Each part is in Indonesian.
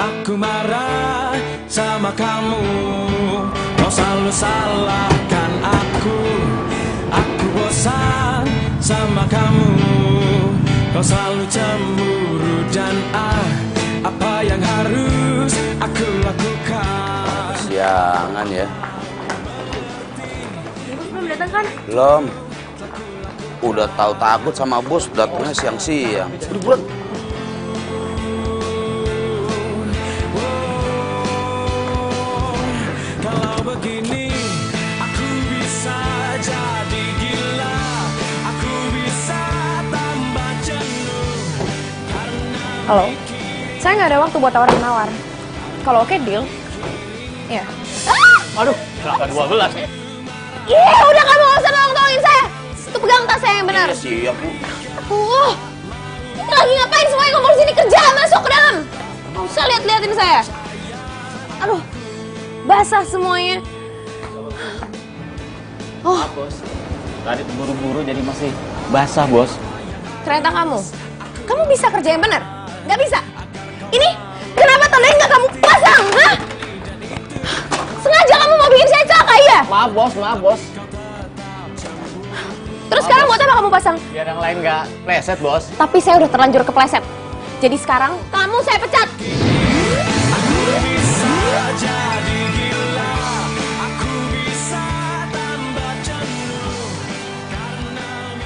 aku marah sama kamu. Kau selalu salahkan aku bosan sama kamu. Kau selalu cemburu dan apa yang harus aku lakukan? Siangan ya. Bos belum datang kan? Belum. Udah tahu takut sama bos, datangnya siang-siang. Udah bulan. Kalau begini aku bisa jadi gila. Aku bisa tambah jenuh. Halo, saya nggak ada waktu buat tawar-menawar. Kalau oke deal, ya. Aduh, celaka 12. Iya, udah kamu nggak usah tolongin saya. Tuh pegang tas saya yang benar. Siap, Bu. Lagi ngapain semuanya ngumpul sini, kerja, masuk ke dalam. Nggak usah liatin saya. Aduh, basah semuanya. Bos, tadi buru-buru jadi masih basah, Bos. Ternyata kamu bisa kerja yang benar? Nggak bisa? Ini kenapa tandanya nggak kamu pasang, hah? Sengaja kamu mau bikin saya celaka, iya? Maaf, Bos. Terus sekarang buat apa kamu pasang? Biar yang lain nggak pleset, Bos. Tapi saya udah terlanjur kepleset. Jadi sekarang kamu saya pecat. Aku bisa jadi gila. Aku bisa tambah jenuh.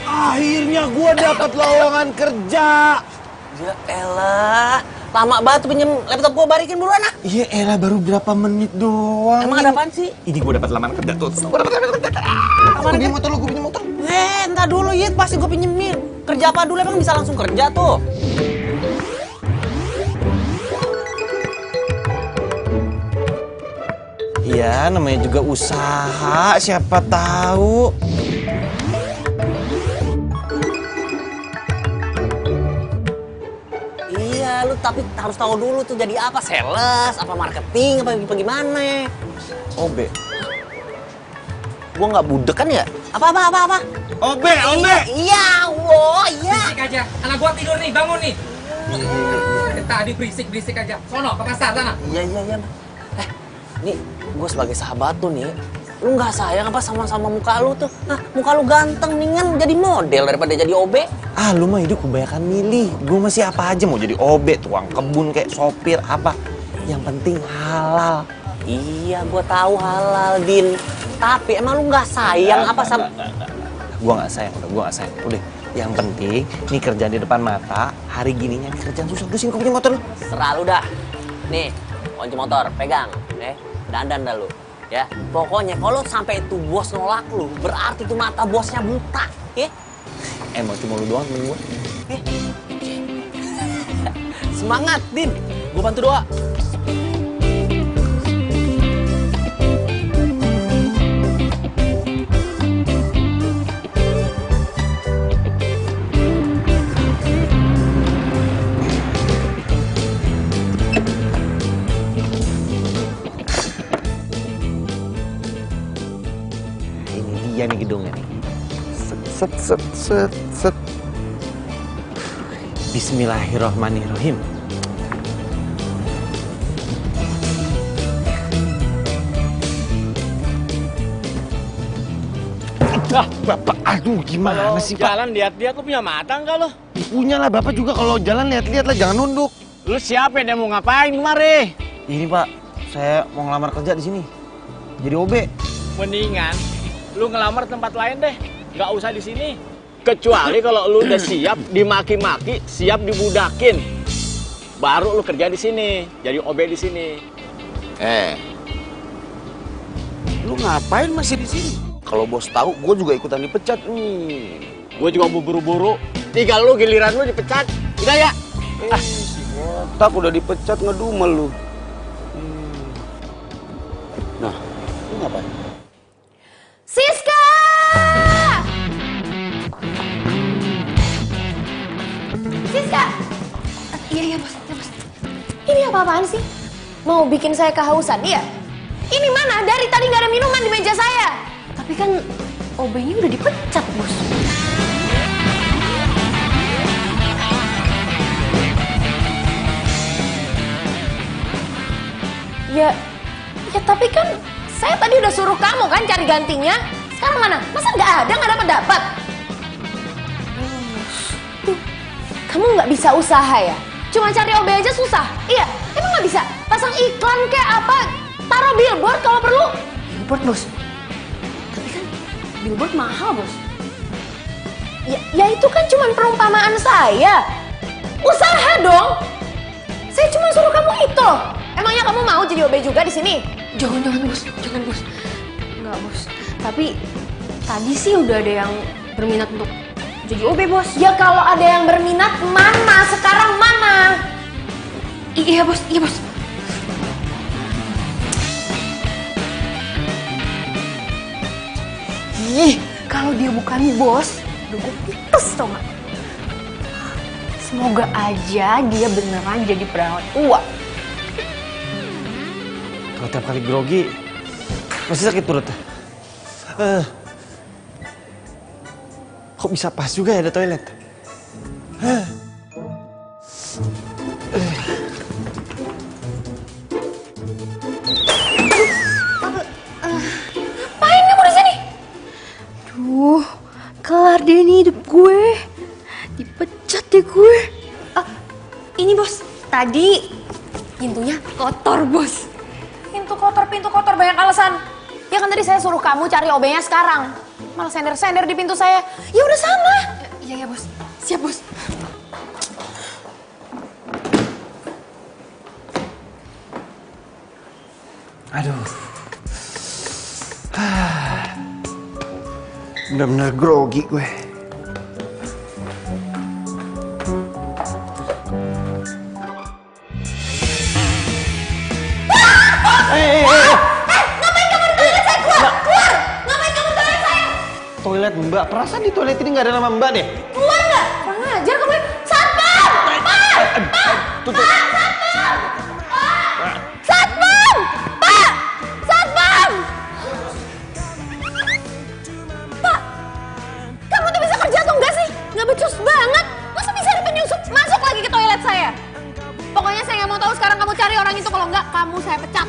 Akhirnya gua dapat lowongan kerja. Ya elah, lama banget pinjem laptop gua, balikin buruan ah. Iya elah, baru berapa menit doang. Emang ada apaan sih? Ini gua dapat lamaran kerja tuh. Gua dapat lamaran kerja. Gua pinjem motor. Entar dulu Yit, pasti gua pinjemin. Kerja apa dulu emang bisa langsung kerja tuh? Iya, namanya juga usaha, siapa tahu. Iya, lu tapi harus tahu dulu tuh jadi apa, sales, apa marketing, apa gimana? Obe. Gua nggak budek kan ya? Apa? Obe. Iya, iya. Berisik aja, anak gua tidur nih, bangun nih. Tadi berisik aja. Sono ke pasar sana. Iya. Nih, gua sebagai sahabat tuh nih, lu nggak sayang apa sama muka lu tuh? Nah, muka lu ganteng, mendingan jadi model daripada jadi OB. Ah, lu mah hidup kebanyakan milih. Gua masih apa aja mau jadi obe, tukang kebun kayak sopir apa. Yang penting halal. Iya, gua tahu halal, Din. Tapi emang lu nggak sayang apa sama... Gua nggak sayang. Udah, yang penting nih kerjaan di depan mata. Hari gininya nih kerjaan susah. Udah sini kau punya motor lu. Serah lu dah. Nih, kunci motor, pegang. Dandan dah lu. Ya, pokoknya kalau sampai itu bos nolak lu, berarti tuh mata bosnya buta. Ya? Emang cuma lu doang temen gua. Semangat, Din. Gua bantu doa. Iya nih gedungnya nih. Set. Bismillahirrahmanirrahim. Bapak, aduh gimana sih Pak? Jalan lihat-lihat, lu punya mata nggak lo? Punya lah Bapak juga, kalau jalan lihat-lihat lah, jangan nunduk. Lu siapa yang mau ngapain kemari? Ini Pak, saya mau ngelamar kerja di sini. Jadi OB. Mendingan lu ngelamar tempat lain deh, nggak usah di sini. Kecuali kalau lu udah siap dimaki-maki, siap dibudakin, baru lu kerja di sini, jadi OB di sini. Lu ngapain masih di sini? Kalau bos tahu, gue juga ikutan dipecat nih. Gue juga mau buru-buru. Tinggal lu giliran lu dipecat. Udah ya? Otak udah dipecat ngedumel lu. Nah, lu ngapain? Siska! Siska! Iya bos. Ini apa-apaan sih? Mau bikin saya kehausan, iya? Ini mana? Dari tadi nggak ada minuman di meja saya. Tapi kan OB-nya udah dipecat, bos. Ya tapi kan saya tadi udah suruh kamu kan cari gantinya. Sekarang mana? Masa nggak ada, nggak dapat? Tuh, kamu nggak bisa usaha ya? Cuma cari OB aja susah? Iya, emang nggak bisa? Pasang iklan kayak apa? Taruh billboard kalau perlu. Billboard, Bos. Tapi kan billboard mahal, Bos. Ya itu kan cuma perumpamaan saya. Usaha dong. Saya cuma suruh kamu itu. Emangnya kamu mau jadi OB juga di sini? Jangan Bos. Enggak, Bos. Tapi tadi sih udah ada yang berminat untuk jadi OB, Bos. Ya kalau ada yang berminat mana? Sekarang mana? Iya, Bos. Ih, kalau dia bukan Bos, udah gue pites tau gak? Semoga aja dia beneran jadi perawat tua. Kalau tiap kali grogi, masih sakit perut. Kok bisa pas juga ya ada toilet? Ngapain kamu di sini? Duh, kelar deh nih hidup gue. Dipecat deh gue. Ini Bos, tadi pintunya kotor, Bos. Pintu kotor banyak alasan. Ya kan tadi saya suruh kamu cari OB-nya sekarang. Malah sender-sender di pintu saya. Ya udah sana. Iya, Bos. Siap, Bos. Aduh. Bener-bener grogi gue. Ngapain kamu di toilet saya? Keluar! Ngapain kamu di toilet saya? Toilet Mbak, perasaan di toilet ini nggak ada nama Mbak deh. Keluar nggak? Kurang ajar kamu. Satpam! Satpam! Pak! Satpam! Pak! Kamu tuh bisa kerja atau enggak sih? Nggak becus banget. Masa bisa ada penyusup masuk lagi ke toilet saya? Pokoknya saya nggak mau tahu sekarang kamu cari orang itu. Kalau enggak, kamu saya pecat.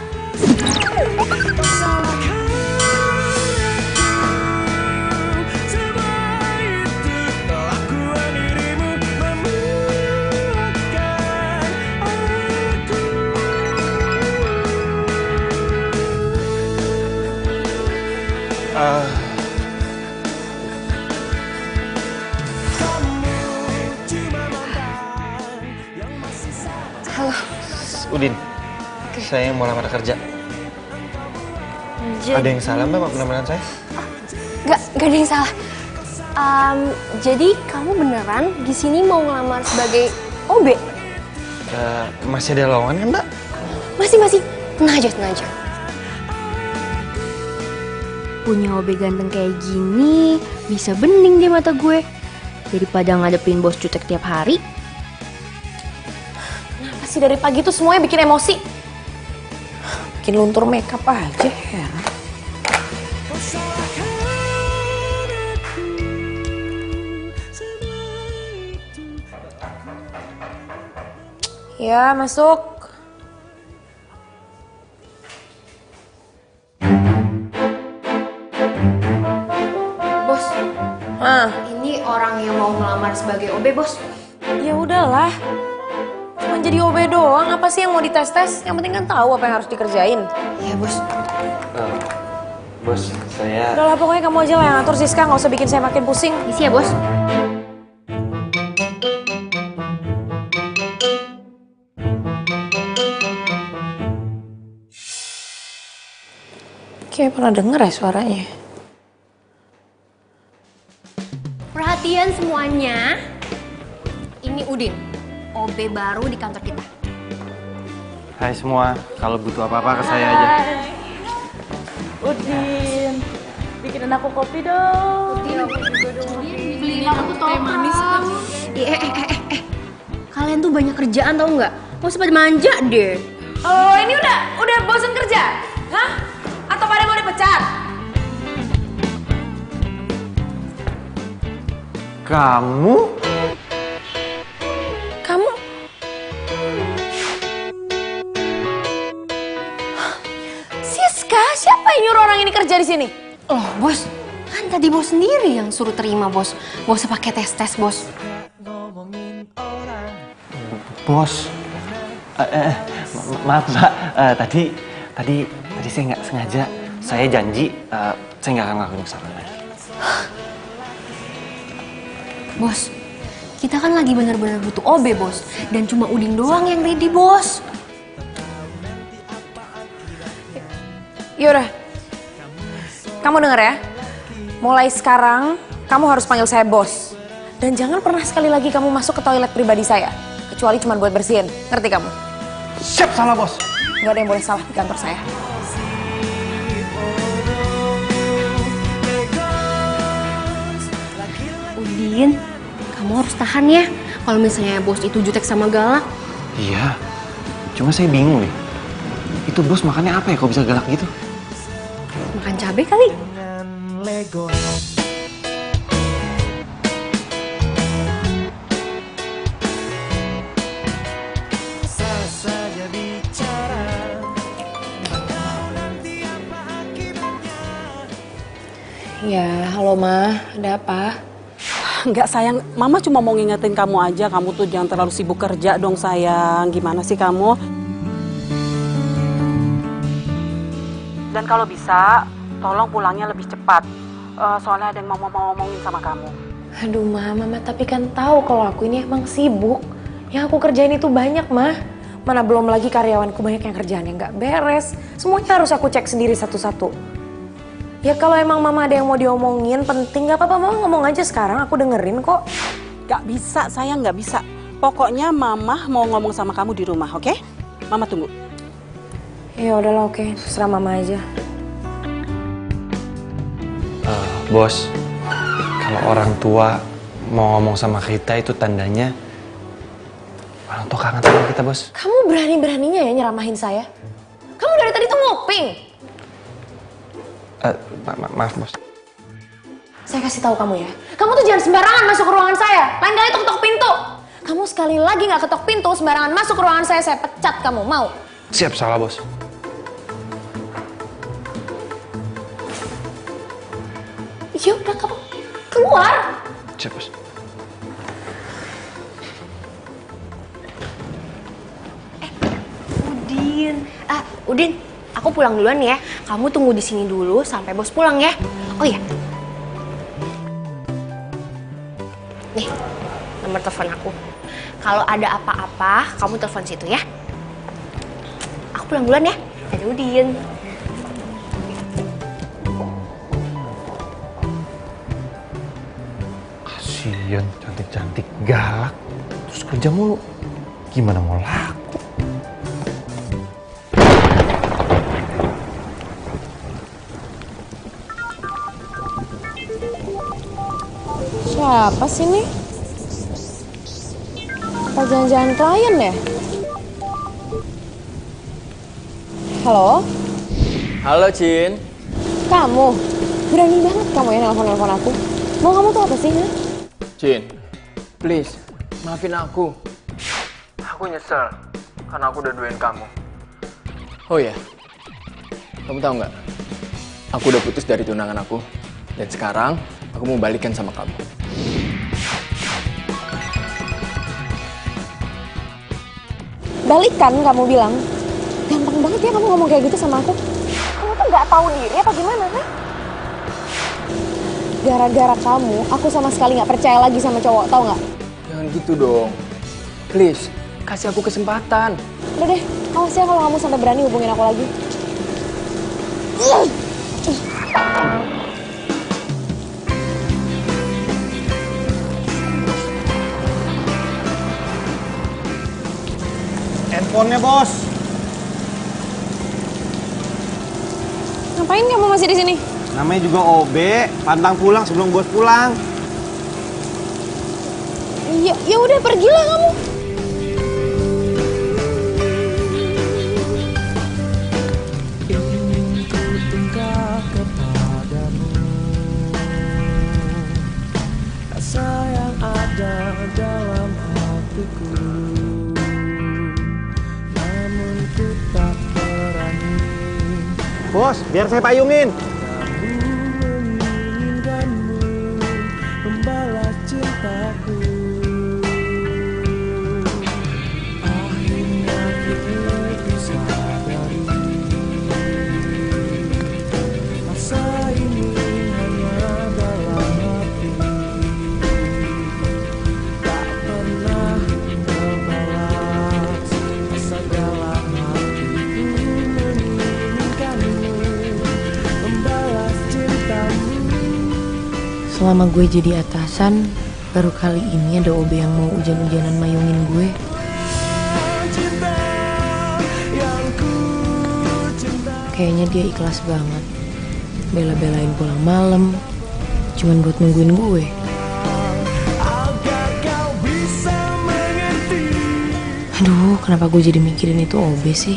Halo. Udin, saya mau lamar kerja. Ada yang salah Mbak penampilan saya? Gak ada yang salah. Jadi kamu beneran di sini mau ngelamar sebagai OB? Masih ada lowongan kan Mbak? Masih. Tenang aja. Punya OB ganteng kayak gini, bisa bening di mata gue. Daripada ngadepin bos jutek tiap hari. Kenapa sih dari pagi tuh semuanya bikin emosi? Bikin luntur makeup aja, heran. Ya, masuk. Bos, ini orang yang mau ngelamar sebagai OB, Bos. Ya udahlah. Cuma jadi OB doang, apa sih yang mau dites-tes? Yang penting kan tahu apa yang harus dikerjain. Iya, Bos. Bos, saya... Udahlah, pokoknya kamu aja lah yang ngatur, Siska. Nggak usah bikin saya makin pusing. Isi ya, Bos. Kayak pernah denger ya suaranya. Perhatian semuanya. Ini Udin, OB baru di kantor kita. Hai semua, kalau butuh apa-apa ke saya aja. Udin, bikinin aku kopi dong. Beliin aku teh manis. Kalian tuh banyak kerjaan tau nggak? Mau sempat manja deh. Oh, ini udah bosan kerja? Hah? Atau pada mau dipecat? Kamu? Kamu? kerja di sini? Oh, bos. Kan tadi bos sendiri yang suruh terima, bos. Gak usah pakai tes-tes, bos. Bos, maaf Mbak, tadi saya nggak sengaja. Saya janji saya nggak akan ngelakuin kesalahan lagi. Bos, kita kan lagi benar-benar butuh OB, bos. Dan cuma Udin doang yang ready, bos. Yaudah, kamu denger ya. Mulai sekarang, kamu harus panggil saya bos. Dan jangan pernah sekali lagi kamu masuk ke toilet pribadi saya. Kecuali cuma buat bersihin. Ngerti kamu? Siap, salah bos. Gak ada yang boleh salah di kantor saya. Udin, kamu harus tahan ya. Kalau misalnya bos itu jutek sama galak. Iya, cuma saya bingung deh. Itu bos makannya apa ya kok bisa galak gitu? Makan cabai kali. Lego. Saja bicara. Ya, halo Ma, ada apa? Enggak sayang, Mama cuma mau ngingetin kamu aja. Kamu tuh jangan terlalu sibuk kerja dong sayang. Gimana sih kamu? Dan kalau bisa, tolong pulangnya lebih cepat. Soalnya ada yang mau ngomongin sama kamu. Aduh Ma, Mama tapi kan tahu kalau aku ini emang sibuk. Yang aku kerjain itu banyak Ma. Mana belum lagi karyawanku banyak yang kerjaannya nggak beres. Semuanya harus aku cek sendiri satu-satu. Ya kalau emang Mama ada yang mau diomongin penting nggak apa-apa Mama ngomong aja sekarang, aku dengerin kok. Gak bisa sayang, gak bisa. Pokoknya Mama mau ngomong sama kamu di rumah, oke? Mama tunggu. Ya udahlah oke, terserah Mama aja. Bos, kalau orang tua mau ngomong sama kita itu tandanya orang tua kangen sama kita, bos. Kamu berani-beraninya ya nyeramahin saya? Kamu dari tadi tuh ngoping. Maaf, bos. Saya kasih tahu kamu ya, kamu tuh jangan sembarangan masuk ke ruangan saya. Lain kali tuh ketok pintu. Kamu sekali lagi nggak ketok pintu, sembarangan masuk ke ruangan saya pecat kamu, mau? Siap, salah bos. Ya udah kamu keluar. Siap, bos. Udin, aku pulang duluan ya. Kamu tunggu di sini dulu sampai bos pulang ya. Oh iya. Nih, nomor telepon aku. Kalau ada apa-apa, kamu telepon situ ya. Aku pulang duluan ya. Dadah Udin. Kasian, cantik-cantik galak. Terus kerja mulu. Gimana mau laku? Siapa sih nih? Apa jangan-jangan klien ya? Halo? Halo, Cin. Kamu? Berani banget kamu ya nelfon-nelfon aku. Mau kamu tuh apa sih? Ha? Cin, please, maafin aku. Aku nyesel karena aku udah duain kamu. Oh ya, kamu tahu nggak? Aku udah putus dari tunangan aku. Dan sekarang aku mau balikan sama kamu. Balikan kamu bilang. Gampang banget ya kamu ngomong kayak gitu sama aku. Kamu tuh nggak tahu diri apa gimana, ha? Gara-gara kamu, aku sama sekali nggak percaya lagi sama cowok, tau nggak? Jangan gitu dong. Please, kasih aku kesempatan. Udah deh, awas ya kalau kamu sampai berani hubungin aku lagi. Handphonenya, bos. Ngapain kamu masih di sini? Namanya juga OB, pantang pulang sebelum bos pulang. Ya udah pergilah kamu. Rasa yang ada dalam hatiku, namun ku tak berani. Bos, biar saya payungin. Selama gue jadi atasan, baru kali ini ada OB yang mau hujan-hujanan mayungin gue. Kayaknya dia ikhlas banget. Bela-belain pulang malam, cuman buat nungguin gue. Aduh, kenapa gue jadi mikirin itu OB sih?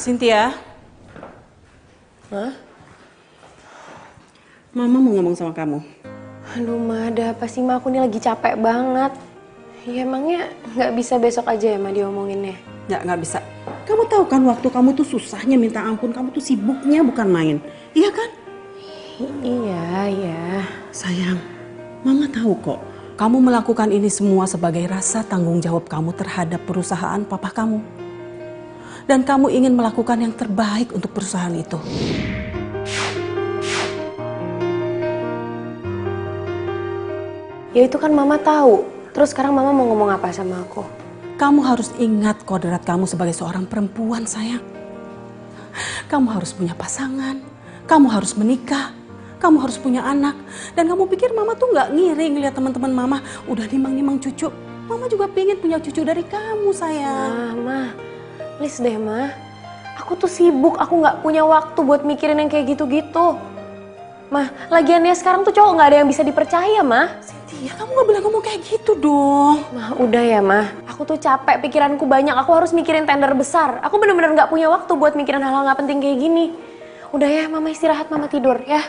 Cynthia. Hah? Mama mau ngomong sama kamu. Aduh, Ma, ada apa sih, Ma? Aku nih lagi capek banget. Ya emangnya nggak bisa besok aja ya, Ma, diomonginnya? Nggak bisa. Kamu tahu kan waktu kamu tuh susahnya minta ampun, kamu tuh sibuknya bukan main. Iya kan? Iya. Sayang, Mama tahu kok. Kamu melakukan ini semua sebagai rasa tanggung jawab kamu terhadap perusahaan papa kamu. Dan kamu ingin melakukan yang terbaik untuk perusahaan itu. Ya itu kan Mama tahu. Terus sekarang Mama mau ngomong apa sama aku? Kamu harus ingat kodrat kamu sebagai seorang perempuan, sayang. Kamu harus punya pasangan, kamu harus menikah, kamu harus punya anak. Dan kamu pikir Mama tuh nggak ngiri ngeliat teman-teman Mama udah nimang-nimang cucu. Mama juga pengen punya cucu dari kamu, sayang. Ma, please deh, Ma. Aku tuh sibuk, aku nggak punya waktu buat mikirin yang kayak gitu-gitu. Ma, lagiannya sekarang tuh cowok nggak ada yang bisa dipercaya, Ma. Cynthia, kamu nggak boleh ngomong kayak gitu dong. Ma, udah ya, Ma. Aku tuh capek, pikiranku banyak. Aku harus mikirin tender besar. Aku bener-bener nggak punya waktu buat mikirin hal-hal nggak penting kayak gini. Udah ya, Mama istirahat, Mama tidur ya.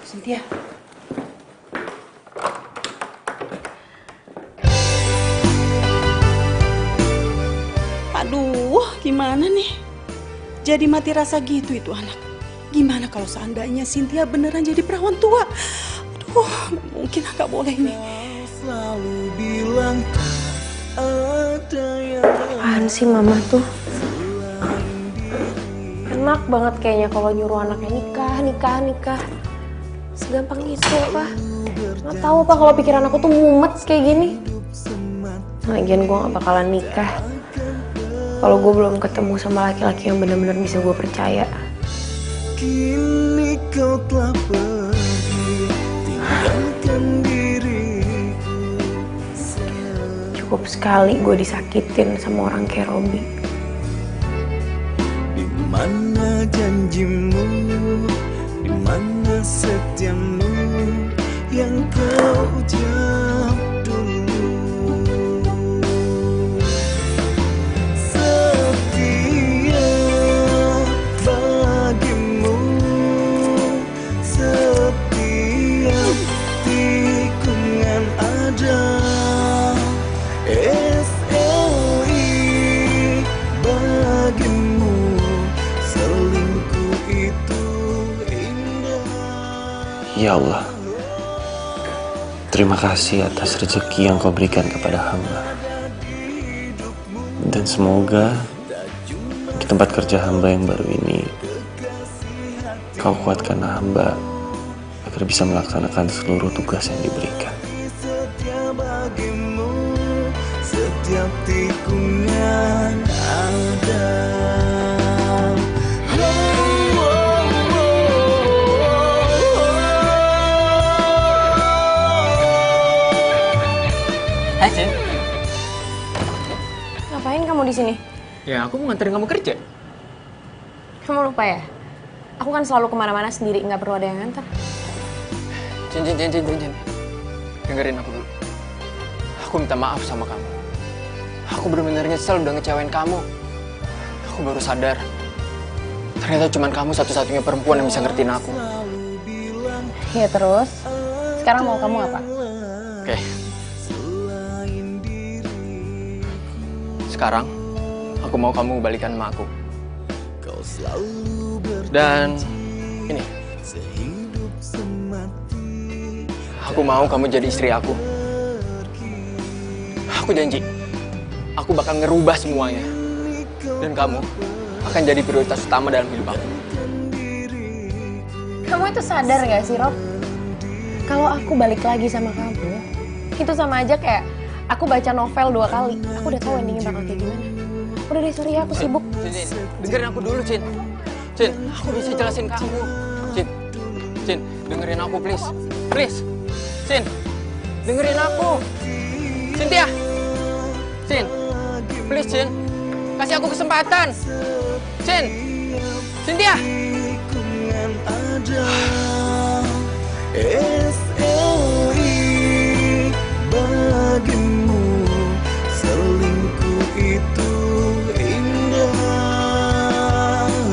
Cynthia. Aduh, gimana nih? Jadi mati rasa gitu itu anak. Gimana kalau seandainya Cynthia beneran jadi perawan tua? Aduh, mungkin nggak boleh nih. Selalu bilang ada yang Apaan sih Mama tuh? Enak banget kayaknya kalau nyuruh anaknya nikah. Segampang itu apa? Nggak tahu apa kalau pikiran aku tuh mumet kayak gini. Lagian gue nggak bakalan nikah kalau gue belum ketemu sama laki-laki yang benar-benar bisa gue percaya. kini kau telah pergi, tinggalkan diriku. Cukup sekali gue disakitin sama orang kayak Robi. Di mana janjimu, di mana setiamu yang kau jawab dulu. Setia bagimu, setiap tikungan ada. SLI bagimu, selingkuh itu indah. Ya Allah, terima kasih atas rezeki yang kau berikan kepada hamba. Dan semoga di tempat kerja hamba yang baru ini, kau kuatkan hamba agar bisa melaksanakan seluruh tugas yang diberikan. Setia bagimu, setiap tikungan ada. Hai, Cin. Ngapain kamu di sini? Ya, aku mau nganterin kamu kerja. Kamu lupa ya? Aku kan selalu kemana-mana sendiri, nggak perlu ada yang nganter. Cin. Dengerin aku dulu. Aku minta maaf sama kamu. Aku benar-benar nyesel udah ngecewain kamu. Aku baru sadar. Ternyata cuma kamu satu-satunya perempuan yang bisa ngertiin aku. Ya terus? Sekarang mau kamu apa? Oke. Sekarang, aku mau kamu balikan sama aku. Dan ini, aku mau kamu jadi istri aku. Aku janji, aku bakal ngerubah semuanya. Dan kamu akan jadi prioritas utama dalam hidup aku. Kamu itu sadar gak sih, Rob? Kalau aku balik lagi sama kamu, itu sama aja kayak aku baca novel 2 kali. Aku udah tahu endingnya bakal kayak gimana. Udah deh, sorry ya, aku sibuk. Cin, dengerin aku dulu, Cin. Cin, aku bisa jelasin kamu. Cin, dengerin aku, please. Please. Cin, dengerin aku. Cynthia. Cin, please, Cin. Kasih aku kesempatan. Cin, Cynthia. Bagimu selingkuh itu indah.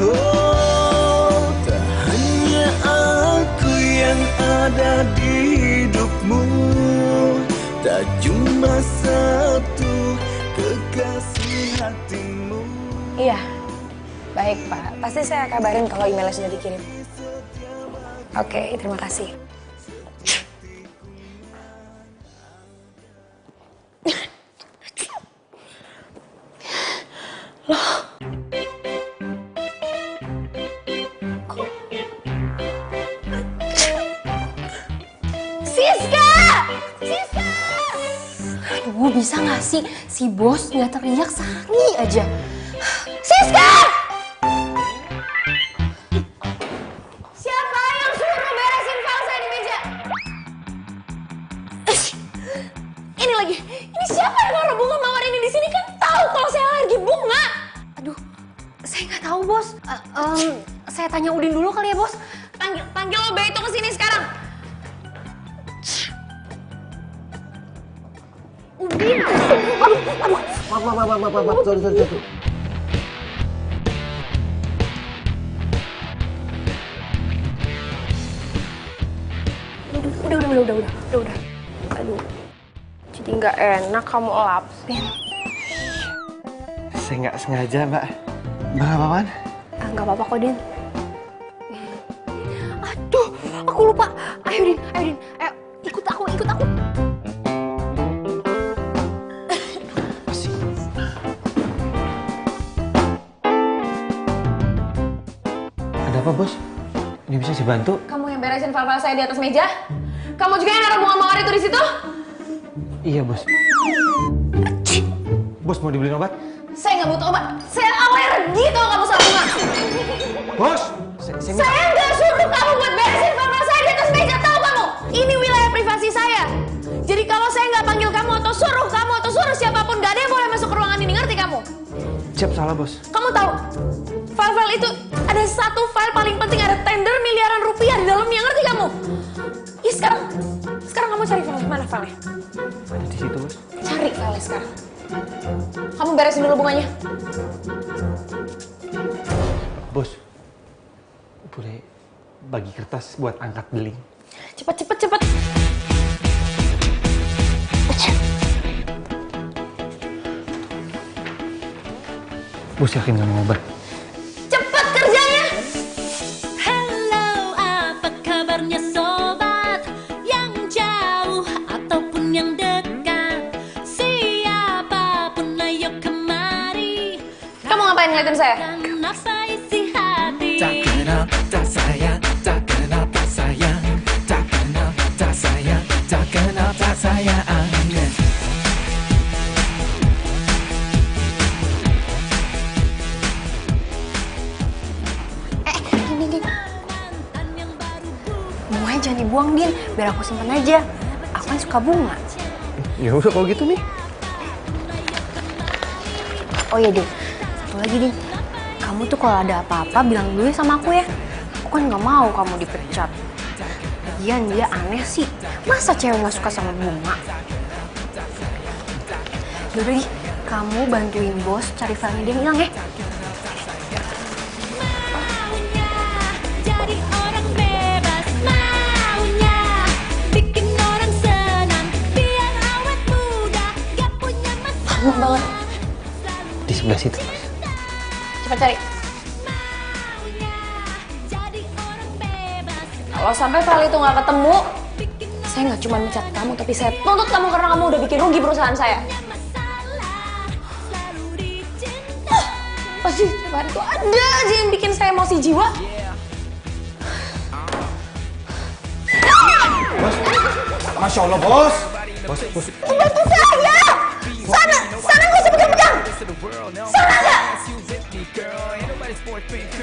Oh, tak hanya aku yang ada di hidupmu, tak cuma satu kekasih hatimu. Iya, baik Pak. Pasti saya kabarin kalau emailnya sudah dikirim. Oke, terima kasih. Loh. Siska! Siska! Aduh, bisa nggak sih si bos nggak teriak sehari aja? Siska! Siapa yang suruh beresin file saya di meja? Ini lagi, ini siapa yang naruh bunga mawar ini di sini? Kan tahu kalau saya alergi bunga. Aduh, saya nggak tahu bos. Saya tanya Udin dulu kali ya bos. Panggil Obe itu ke sini sekarang. Udin, aduh. Maaf, sorry. Udah. Aduh, jadi nggak enak kamu lapin. Saya nggak sengaja, Mbak. Mbak apa-apaan? Nggak apa-apa kok, Din. Aduh, aku lupa. Ayo, Din. Ayo, ikut aku. Ada apa, Bos? Ini bisa dibantu? Kamu yang beresin file-file saya di atas meja? Kamu juga yang naruh bunga mawar itu di situ? Iya, Bos. Bos, mau dibeliin obat? Saya nggak butuh obat. Saya alergi tau kamu sama bunga. Bos! Saya nggak suruh kamu buat beresin file-file saya di atas meja, tahu kamu? Ini wilayah privasi saya. Jadi kalau saya nggak panggil kamu atau suruh siapapun, nggak ada yang boleh masuk ke ruangan ini, ngerti kamu? Siap, salah, Bos. Kamu tahu, file-file itu ada satu file paling penting, ada tender miliaran rupiah di dalamnya, ngerti kamu? Ya sekarang kamu cari file, mana filenya? Ada di situ, Bos. Cari file sekarang. Kamu beresin dulu bunganya. Bos, boleh bagi kertas buat angkat beling? Cepet. Bos yakin nggak mau obat? Cepet kerjanya! Halo, apa kabarnya sobat? Yang jauh ataupun yang dekat, siapapun ayo kemari. Kamu ngapain ngeliatin saya? Kenapa isi hati? Tak kenapa sayang, tak kenapa sayang, tak kenapa sayang, tak kenapa sayang. Bunganya jangan dibuang, Din. Biar aku simpen aja. Aku kan suka bunga. Ya udah kalau gitu nih. Oh iya, Din. Satu lagi, Din. Kamu tuh kalau ada apa-apa bilang dulu ya sama aku ya. Aku kan nggak mau kamu dipecat. Lagian dia aneh sih. Masa cewek nggak suka sama bunga? Yaudah, Di. Kamu bantuin bos cari filenya dia yang hilang ya. Jadi orang bebas maunya, bikin orang senang, biar awet muda, gak punya masalah. Lama banget. Di sebelah situ, Mas. Cepat cari. Kalau sampai file itu nggak ketemu, saya nggak cuma mencat kamu, tapi saya tuntut kamu karena kamu udah bikin rugi perusahaan saya. apa sih cobaan tuh ada aja yang bikin saya emosi jiwa. Masya Allah, Bos. Bos. Bantu saya! Sana nggak usah pegang-pegang! Sana nggak!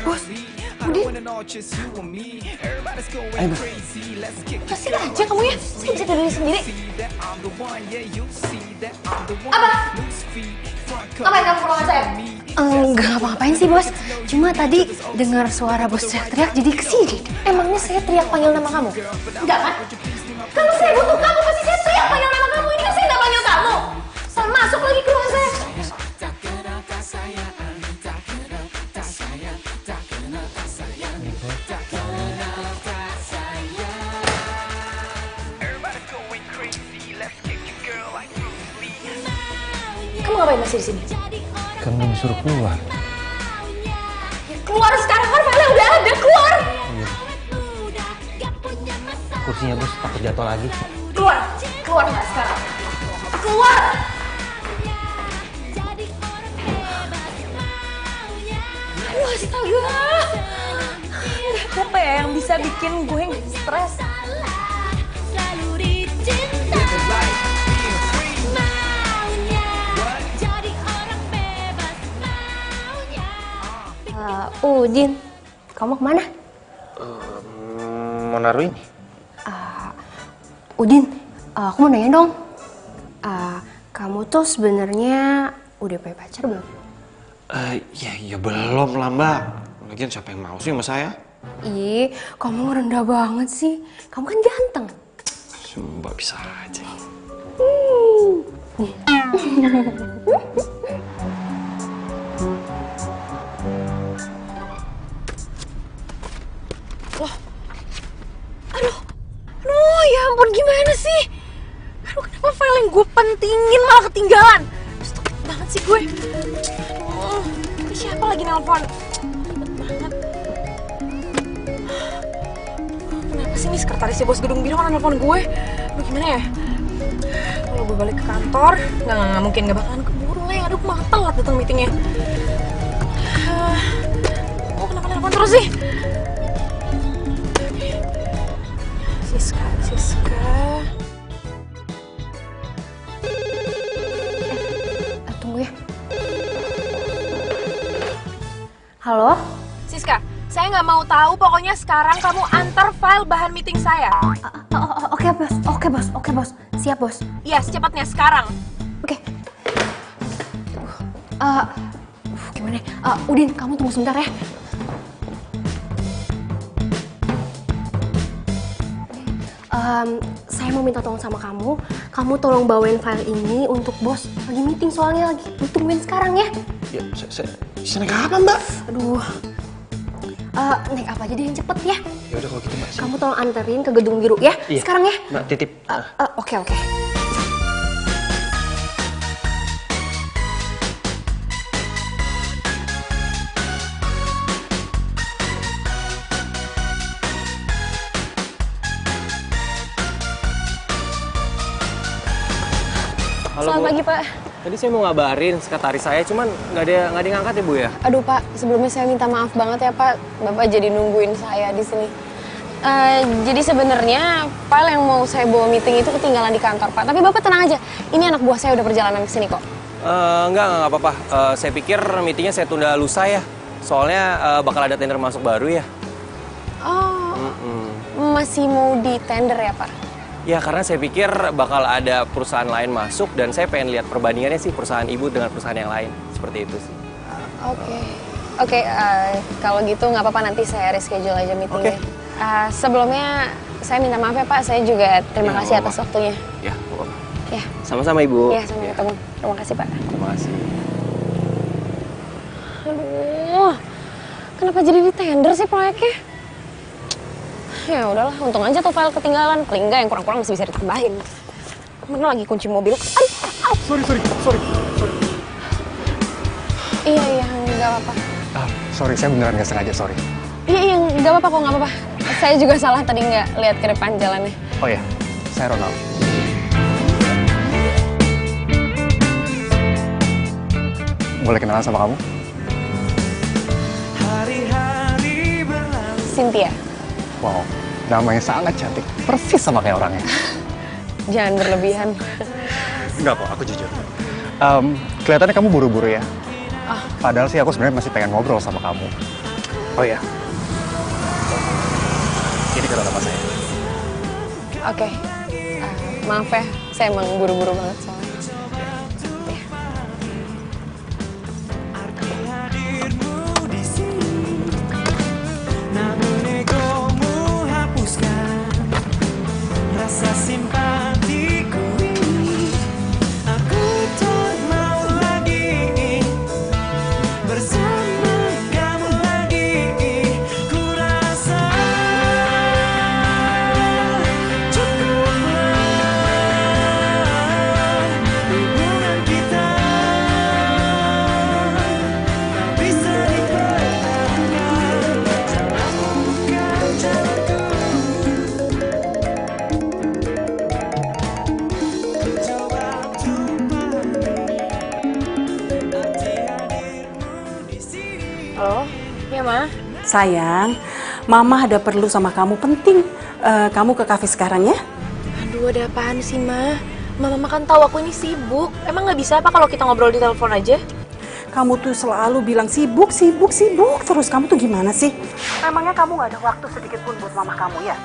Bos, Udin. Ayo, Kasih aja kamu ya, saya bisa tidur sendiri. Apa yang kamu perlukan saya? Enggak ngapa-ngapain sih bos, cuma tadi dengar suara bos teriak-teriak jadi kesini. Emangnya saya teriak panggil nama kamu? Enggak kan? Kalau saya butuh kamu pasti saya teriak panggil nama kamu. Ini kan saya nggak panggil kamu. Saya masuk lagi ke ruang saya. Kamu ngapain masih di sini? Kan belum disuruh keluar. Keluar sekarang kan filenya udah ada, keluar! Kursinya Bos, takut jatuh lagi. Keluar! Keluar nggak sekarang? Keluar! Aduh, astaga! Apa ya yang bisa bikin gue stres? Udin, kamu kemana? mau naruh ini. Udin, aku mau nanya dong. Kamu tuh sebenarnya udah punya pacar belum? Ya belum lah Mbak. Lagian siapa yang mau sih sama saya? Ih, kamu rendah banget sih. Kamu kan ganteng. Mbak bisa aja. Loh, aduh, ya ampun gimana sih? Aduh, kenapa file yang gue pentingin malah ketinggalan? Stupid banget sih gue. Aduh, ini siapa lagi nelpon? Ribet banget. Kenapa sih nih sekretarisnya bos gedung biru malah nelpon gue? Aduh, gimana ya? Kalau gue balik ke kantor, nggak mungkin nggak bakalan keburu lah. Aduh, malah telat datang meetingnya. Oh, kenapa nelpon terus sih? Siska. Tunggu ya. Halo? Siska, saya nggak mau tahu. Pokoknya sekarang kamu antar file bahan meeting saya. Oke bos. Siap bos. Iya, secepatnya sekarang. Oke. Gimana? Udin, kamu tunggu sebentar ya. Saya mau minta tolong sama kamu. Kamu tolong bawain file ini untuk bos. Lagi meeting soalnya, lagi ditungguin sekarang ya. Ya, saya naik apa Mbak? Aduh. Naik apa aja deh yang cepet ya. Ya udah kalau gitu Mbak. Kamu tolong anterin ke gedung biru ya. Iya. Sekarang ya. Mbak titip. Oke. Halo, Selamat Bu. pagi Pak. Tadi saya mau ngabarin sekretaris saya, cuman nggak ada ngangkat ya Bu ya? Aduh Pak, sebelumnya saya minta maaf banget ya Pak. Bapak jadi nungguin saya di sini. Jadi sebenarnya file yang mau saya bawa meeting itu ketinggalan di kantor Pak. Tapi Bapak tenang aja, ini anak buah saya udah perjalanan ke sini kok. Enggak apa-apa. Saya pikir meetingnya saya tunda lusa ya. Soalnya bakal ada tender masuk baru ya. Oh, masih mau di tender ya Pak? Ya karena saya pikir bakal ada perusahaan lain masuk dan saya pengen lihat perbandingannya sih perusahaan ibu dengan perusahaan yang lain. Seperti itu sih. Oke, kalau gitu nggak apa-apa, nanti saya reschedule aja meetingnya. Sebelumnya saya minta maaf ya Pak, saya juga terima kasih atas waktunya. Ya, apa-apa. Ya. Sama-sama Ibu. Ya, sampai ketemu. Terima kasih Pak. Terima kasih. Aduh, kenapa jadi di tender sih proyeknya? Ya udahlah, untung aja tuh file ketinggalan. Paling enggak yang kurang-kurang masih bisa ditambahin. Mana lagi kunci mobil? Sorry. Iya, nggak apa-apa. Sorry, saya beneran nggak sengaja, sorry. Iya, nggak apa-apa kok, nggak apa-apa. Saya juga salah tadi nggak lihat ke depan jalannya. Oh ya, saya Ronald. Boleh kenalan sama kamu? Cynthia. Wow, namanya sangat cantik. Persis sama kayak orangnya. Jangan berlebihan. Enggak kok, aku jujur. Kelihatannya kamu buru-buru ya. Padahal sih aku sebenarnya masih pengen ngobrol sama kamu. Oh ya. Ini kado nama saya. Oke. Maaf ya, saya emang buru-buru banget soalnya. Namun egomu hapuskan rasa simpatiku ini. Aku tak mau lagi bersama kamu lagi. Ku rasa cukuplah hubungan kita. Tak bisa dipertahankan. Jalanmu bukan jalanku. Coba untuk pahami arti hadirmu di sini. Halo? Iya, Ma? Sayang, Mama ada perlu sama kamu, penting. Kamu ke kafe sekarang ya? Aduh, ada apaan sih, Ma? Mama kan tahu aku ini sibuk. Emang nggak bisa apa kalau kita ngobrol di telepon aja? Kamu tuh selalu bilang sibuk terus. Kamu tuh gimana sih? Memangnya kamu nggak ada waktu sedikit pun buat mama kamu ya?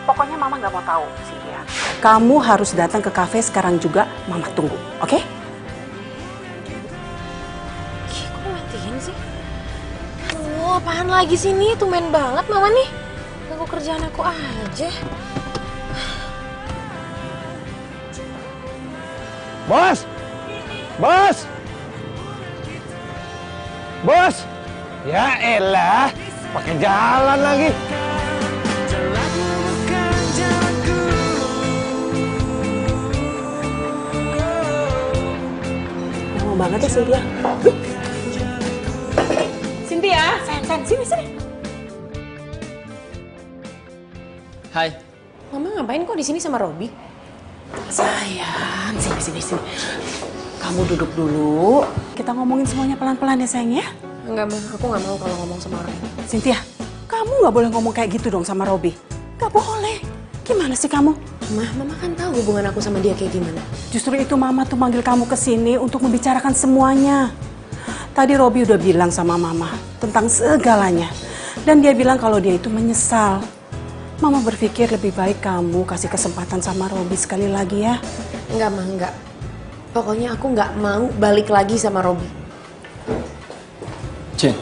Pokoknya Mama nggak mau tahu, Cynthia. Kamu harus datang ke kafe sekarang juga. Mama tunggu, oke? Kok matiin sih? Aduh, apaan lagi sih ini? Tumben banget Mama nih. Ganggu kerjaan aku aja. Bos! Bos! Bos! Ya elah, pakai jalan lagi. Jalanmu bukan jalanku. Lama banget ya, Cynthia. Cynthia, sayang, sini. Hai. Mama ngapain kok di sini sama Robi? Sayang, sini. Kamu duduk dulu. Kita ngomongin semuanya pelan-pelan ya, sayang ya. Enggak, Ma. Aku nggak mau kalau ngomong sama orang. Cynthia, kamu nggak boleh ngomong kayak gitu dong sama Robi. Nggak boleh. Gimana sih kamu? Mama kan tahu hubungan aku sama dia kayak gimana. Justru itu Mama tuh manggil kamu ke sini untuk membicarakan semuanya. Tadi Robi udah bilang sama Mama tentang segalanya. Dan dia bilang kalau dia itu menyesal. Mama berpikir lebih baik kamu kasih kesempatan sama Robi sekali lagi ya. Enggak, Ma, enggak. Pokoknya aku nggak mau balik lagi sama Robi. Cin,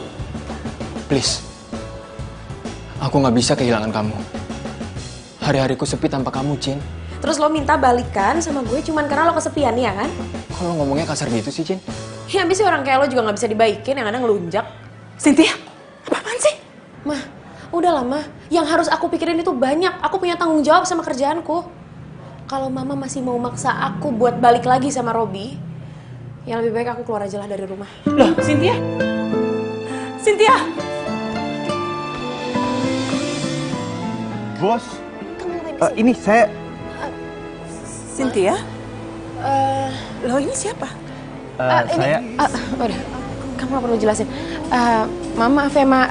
please. Aku nggak bisa kehilangan kamu. Hari-hariku sepi tanpa kamu, Cin. Terus lo minta balikan sama gue cuman karena lo kesepian ya kan? Kalau ngomongnya kasar gitu sih, Cin? Ya habis sih orang kayak lo juga nggak bisa dibaikin, yang ada ngelunjak. Cynthia, apaan sih? Mah, udahlah Mah. Yang harus aku pikirin itu banyak. Aku punya tanggung jawab sama kerjaanku. Kalau Mama masih mau maksa aku buat balik lagi sama Robi, yang lebih baik aku keluar aja lah dari rumah. Loh, Cynthia? Bos, ini saya... Cynthia? Loh, ini siapa? Saya... Udah, kamu gak perlu jelasin. Mama, maaf ya, Ma.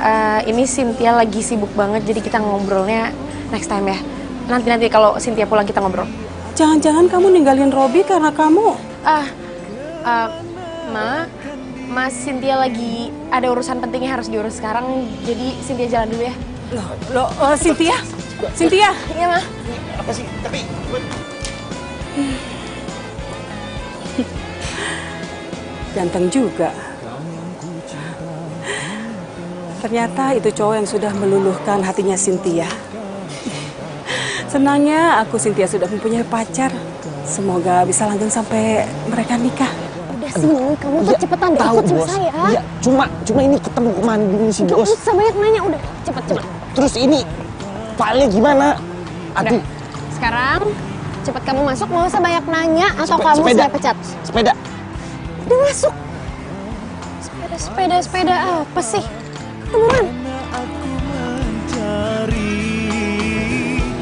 Ini Cynthia lagi sibuk banget, jadi kita ngobrolnya next time ya. Nanti kalau Cynthia pulang kita ngobrol. Jangan-jangan kamu ninggalin Robi karena kamu... Mas Cynthia lagi ada urusan pentingnya harus diurus sekarang, jadi Cynthia jalan dulu ya. Loh, Cynthia? Iya, Ma. Apa sih? Tapi... Ganteng juga. Ternyata itu cowok yang sudah meluluhkan hatinya Cynthia. Senangnya aku Cynthia sudah mempunyai pacar. Semoga bisa langgeng sampai mereka nikah. Udah sini, kamu tuh cepetan deh ikut sama saya. Iya, cuma ini ketemu kemana dulu sih, Bos? Gak usah banyak nanya, udah cepet. Terus ini filenya gimana? Aduh. Udah. Sekarang cepet kamu masuk, gak usah banyak nanya atau kamu sepeda. saya pecat. Sepeda. Udah masuk. Sepeda apa sih? Beneran. Aku mencari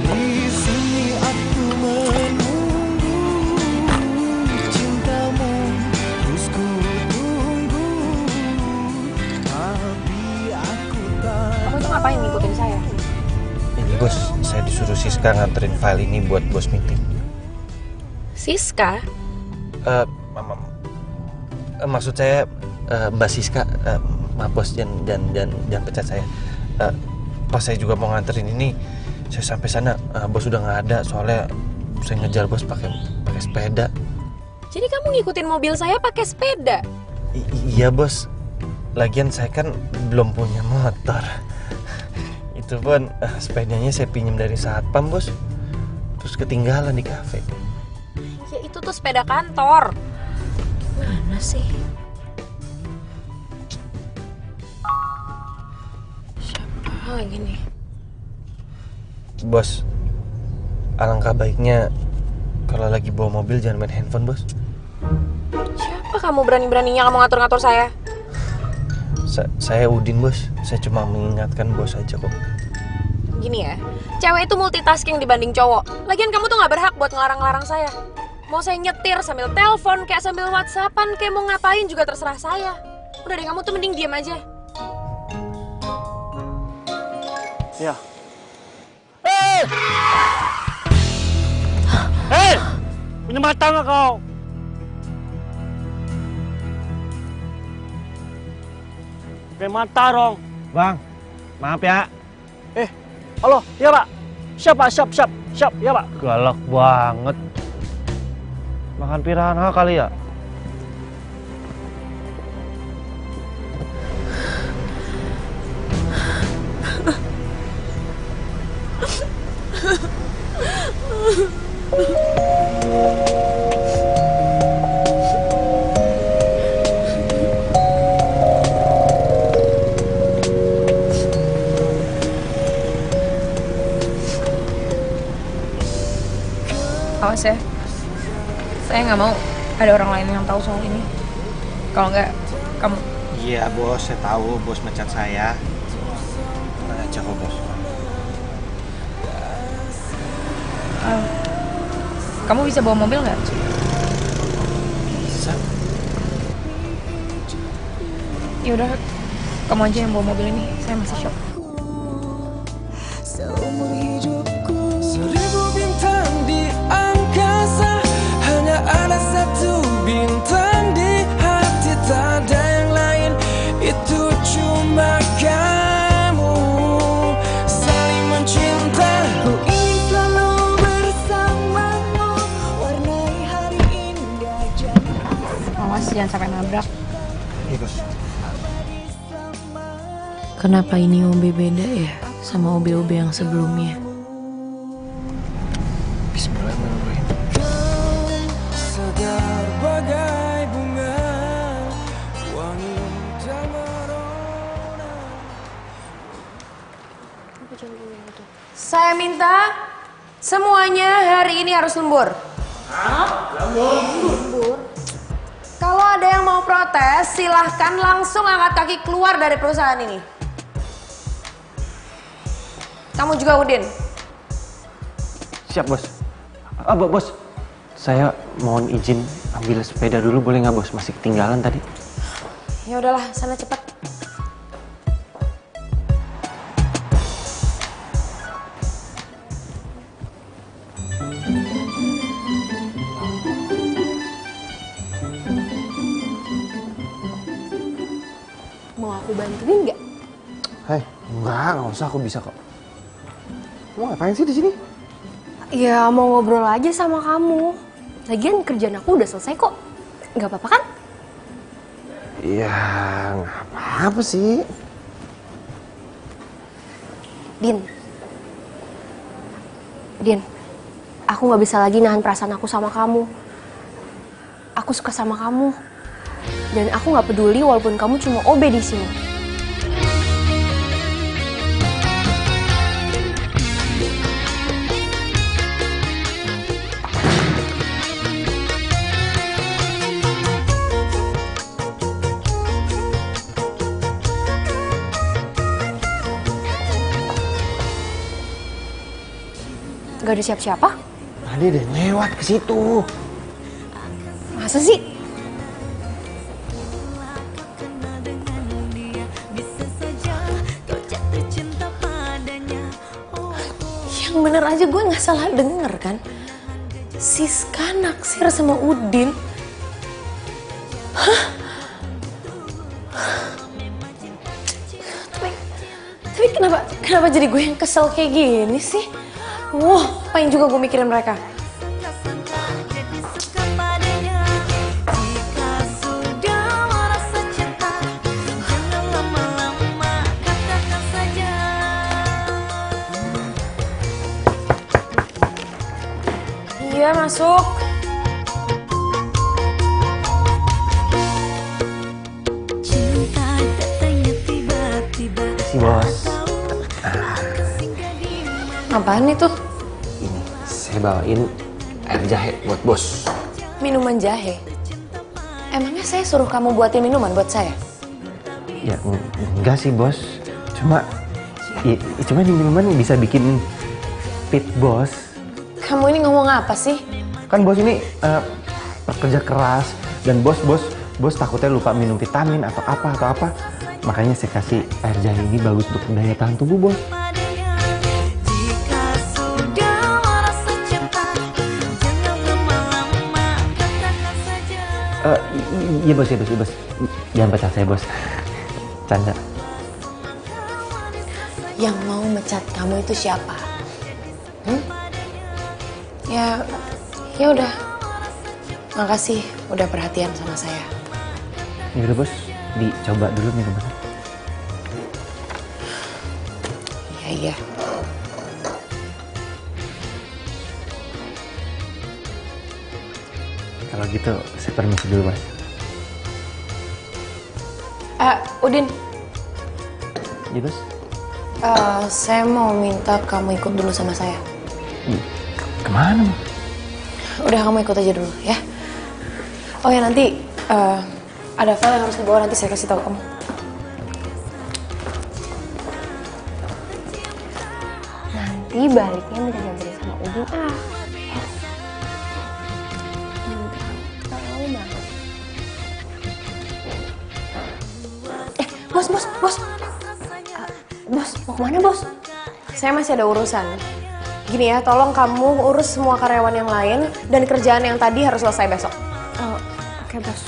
di sini, aku menunggu cintamu, terus ku tunggu, tapi aku tak. Kamu tuh ngapain ngikutin saya? bos, saya disuruh Siska nganterin file ini buat bos meeting. Siska? Maksud saya Mbak Siska, maaf bos, jangan pecat saya. Pas saya juga mau nganterin ini, saya sampai sana bos udah nggak ada, soalnya saya ngejar bos pakai sepeda. Jadi kamu ngikutin mobil saya pakai sepeda? Iya bos, lagian saya kan belum punya motor. Itu pun sepedanya saya pinjam dari satpam bos, terus ketinggalan di kafe. Ya itu tuh sepeda kantor. Mana sih? Siapa lagi nih? Bos, alangkah baiknya kalau lagi bawa mobil jangan main handphone bos. Siapa kamu berani-beraninya kamu ngatur-ngatur saya? Saya Udin bos, saya cuma mengingatkan bos aja kok. Gini ya, cewek itu multitasking dibanding cowok. Lagian kamu tuh nggak berhak buat ngelarang-larang saya. Mau saya nyetir sambil telepon, kayak sambil whatsappan, kayak mau ngapain juga terserah saya. Udah deh, kamu tuh mending diam aja. Ya. Hei! Punya mata nggak kau? Pakai mata dong. Bang, maaf ya. Halo, iya pak. Siap, ya pak. Galak banget. Makan piranha kali ya? Awas ya, saya nggak mau ada orang lain yang tahu soal ini. Kalau nggak, kamu. Iya bos, saya tahu bos mecat saya. Tenang aja kok bos. Kamu bisa bawa mobil nggak? Bisa. Ya udah, kamu aja yang bawa mobil ini. Saya masih shock. Seumur hidupku 1000 bintang di angkasa, hanya ada satu bintang di hati, tak ada yang lain, itu cuma kamu. Saling mencinta, ku ingin selalu bersamamu, warnai hari indah jadi Awas jangan sampai nabrak. Iya bos. Kenapa ini OB beda ya sama OB-OB yang sebelumnya? Bismillahirrahmanirrahim. segar bagai bunga, wangi tak merona. Saya minta semuanya hari ini harus lembur. Lembur? Kalau ada yang mau protes, silahkan langsung angkat kaki keluar dari perusahaan ini. Kamu juga Udin. Siap bos. Bos, saya mohon izin ambil sepeda dulu boleh nggak bos? Masih ketinggalan tadi. Ya udahlah, sana cepat. Mau aku bantuin nggak? Hei, nggak usah, aku bisa kok. Mau ngapain sih di sini? Ya mau ngobrol aja sama kamu. Lagian kerjaan aku udah selesai kok. Nggak apa-apa kan? Ya, nggak apa-apa sih. Din, aku nggak bisa lagi nahan perasaan aku sama kamu. Aku suka sama kamu. Dan aku nggak peduli walaupun kamu cuma OB di sini. Gak ada siapa-siapa? Tadi deh lewat ke situ. Masa sih? Yang bener aja gue nggak salah denger kan? Siska naksir sama Udin. Hah? Tapi kenapa jadi gue yang kesel kayak gini sih? Wah, paling juga gue mikirin mereka. Iya, masuk. Si bos. Apaan itu? Ini saya bawain air jahe buat bos. Minuman jahe? Emangnya saya suruh kamu buatin minuman buat saya? Ya enggak sih bos. Cuma ini minuman bisa bikin fit bos. Kamu ini ngomong apa sih? Kan bos ini pekerja keras dan bos takutnya lupa minum vitamin atau apa. Makanya saya kasih air jahe ini bagus untuk daya tahan tubuh bos. Iya bos. Jangan pecat saya bos. Canda. Yang mau mecat kamu itu siapa? Ya udah. Makasih udah perhatian sama saya. Ya udah bos, dicoba dulu minumannya. Iya. Kalau gitu saya permisi dulu bos. Udin. Iya bos. Saya mau minta kamu ikut dulu sama saya. Kemana? Udah, kamu ikut aja dulu ya. Oh ya, nanti ada file yang harus dibawa, nanti saya kasih tahu kamu. Nanti baliknya minta dianterin sama Udin. Tahu banget. Bos. Bos, mau kemana bos? Saya masih ada urusan. Gini ya, tolong kamu urus semua karyawan yang lain dan kerjaan yang tadi harus selesai besok. Oke, bos.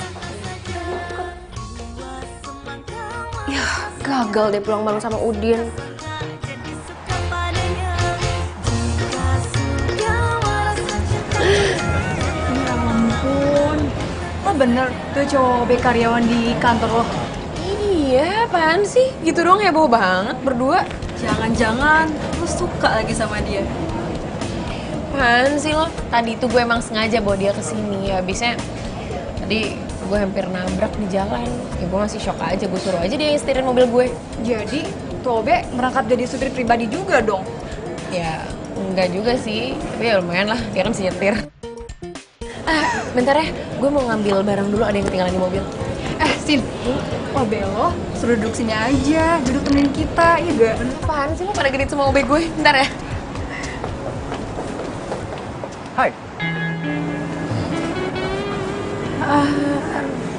Ya, gagal deh pulang bareng sama Udin. Ya ampun, lo bener tuh cowok karyawan di kantor lo? Iya, apaan sih? Gitu doang heboh banget berdua. Jangan-jangan lo suka lagi sama dia? Apaan sih lo? Tadi itu gue emang sengaja bawa dia kesini. Habisnya tadi gue hampir nabrak di jalan. Ya gue masih shock aja, gue suruh aja dia nyetirin mobil gue. Jadi Tobe merangkap jadi supir pribadi juga dong? Ya enggak juga sih, tapi ya lumayan lah, dia kan bisa nyetir. Bentar ya, gue mau ngambil barang dulu, ada yang ketinggalan di mobil. Sin, Obe lo suruh duduk sini aja, duduk temenin kita, iya gak? Apaan sih lo pada genit semua Obe gue? Bentar ya. Hai.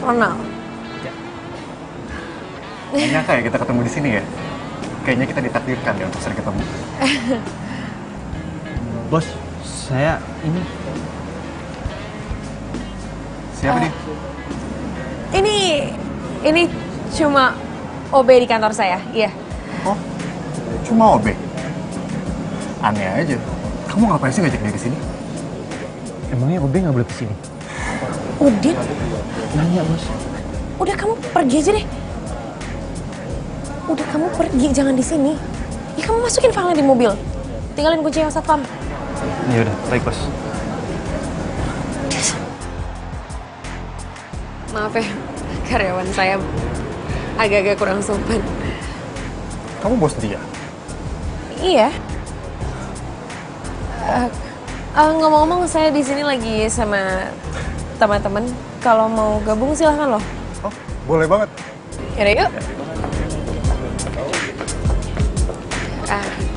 Ronald. Gak nyangka ya kita ketemu di sini ya. Kayaknya kita ditakdirkan ya untuk sering ketemu. Bos, saya ini. Siapa dia? Ini cuma OB di kantor saya, iya. Oh, cuma OB? Aneh aja. Kamu ngapain sih ngajak dia ke sini? Emangnya OB nggak boleh kesini? Udin? Nanya bos. Udah, kamu pergi aja deh. Udah, kamu pergi, jangan di sini. Ya kamu masukin filenya di mobil. Tinggalin kunci yang satpam. Ya udah, baik bos. Maaf ya, karyawan saya agak-agak kurang sopan. Kamu bos dia? Iya. Ngomong-ngomong, saya di sini lagi sama teman-teman. Kalau mau gabung silahkan loh. Oh, boleh banget. Yaudah yuk.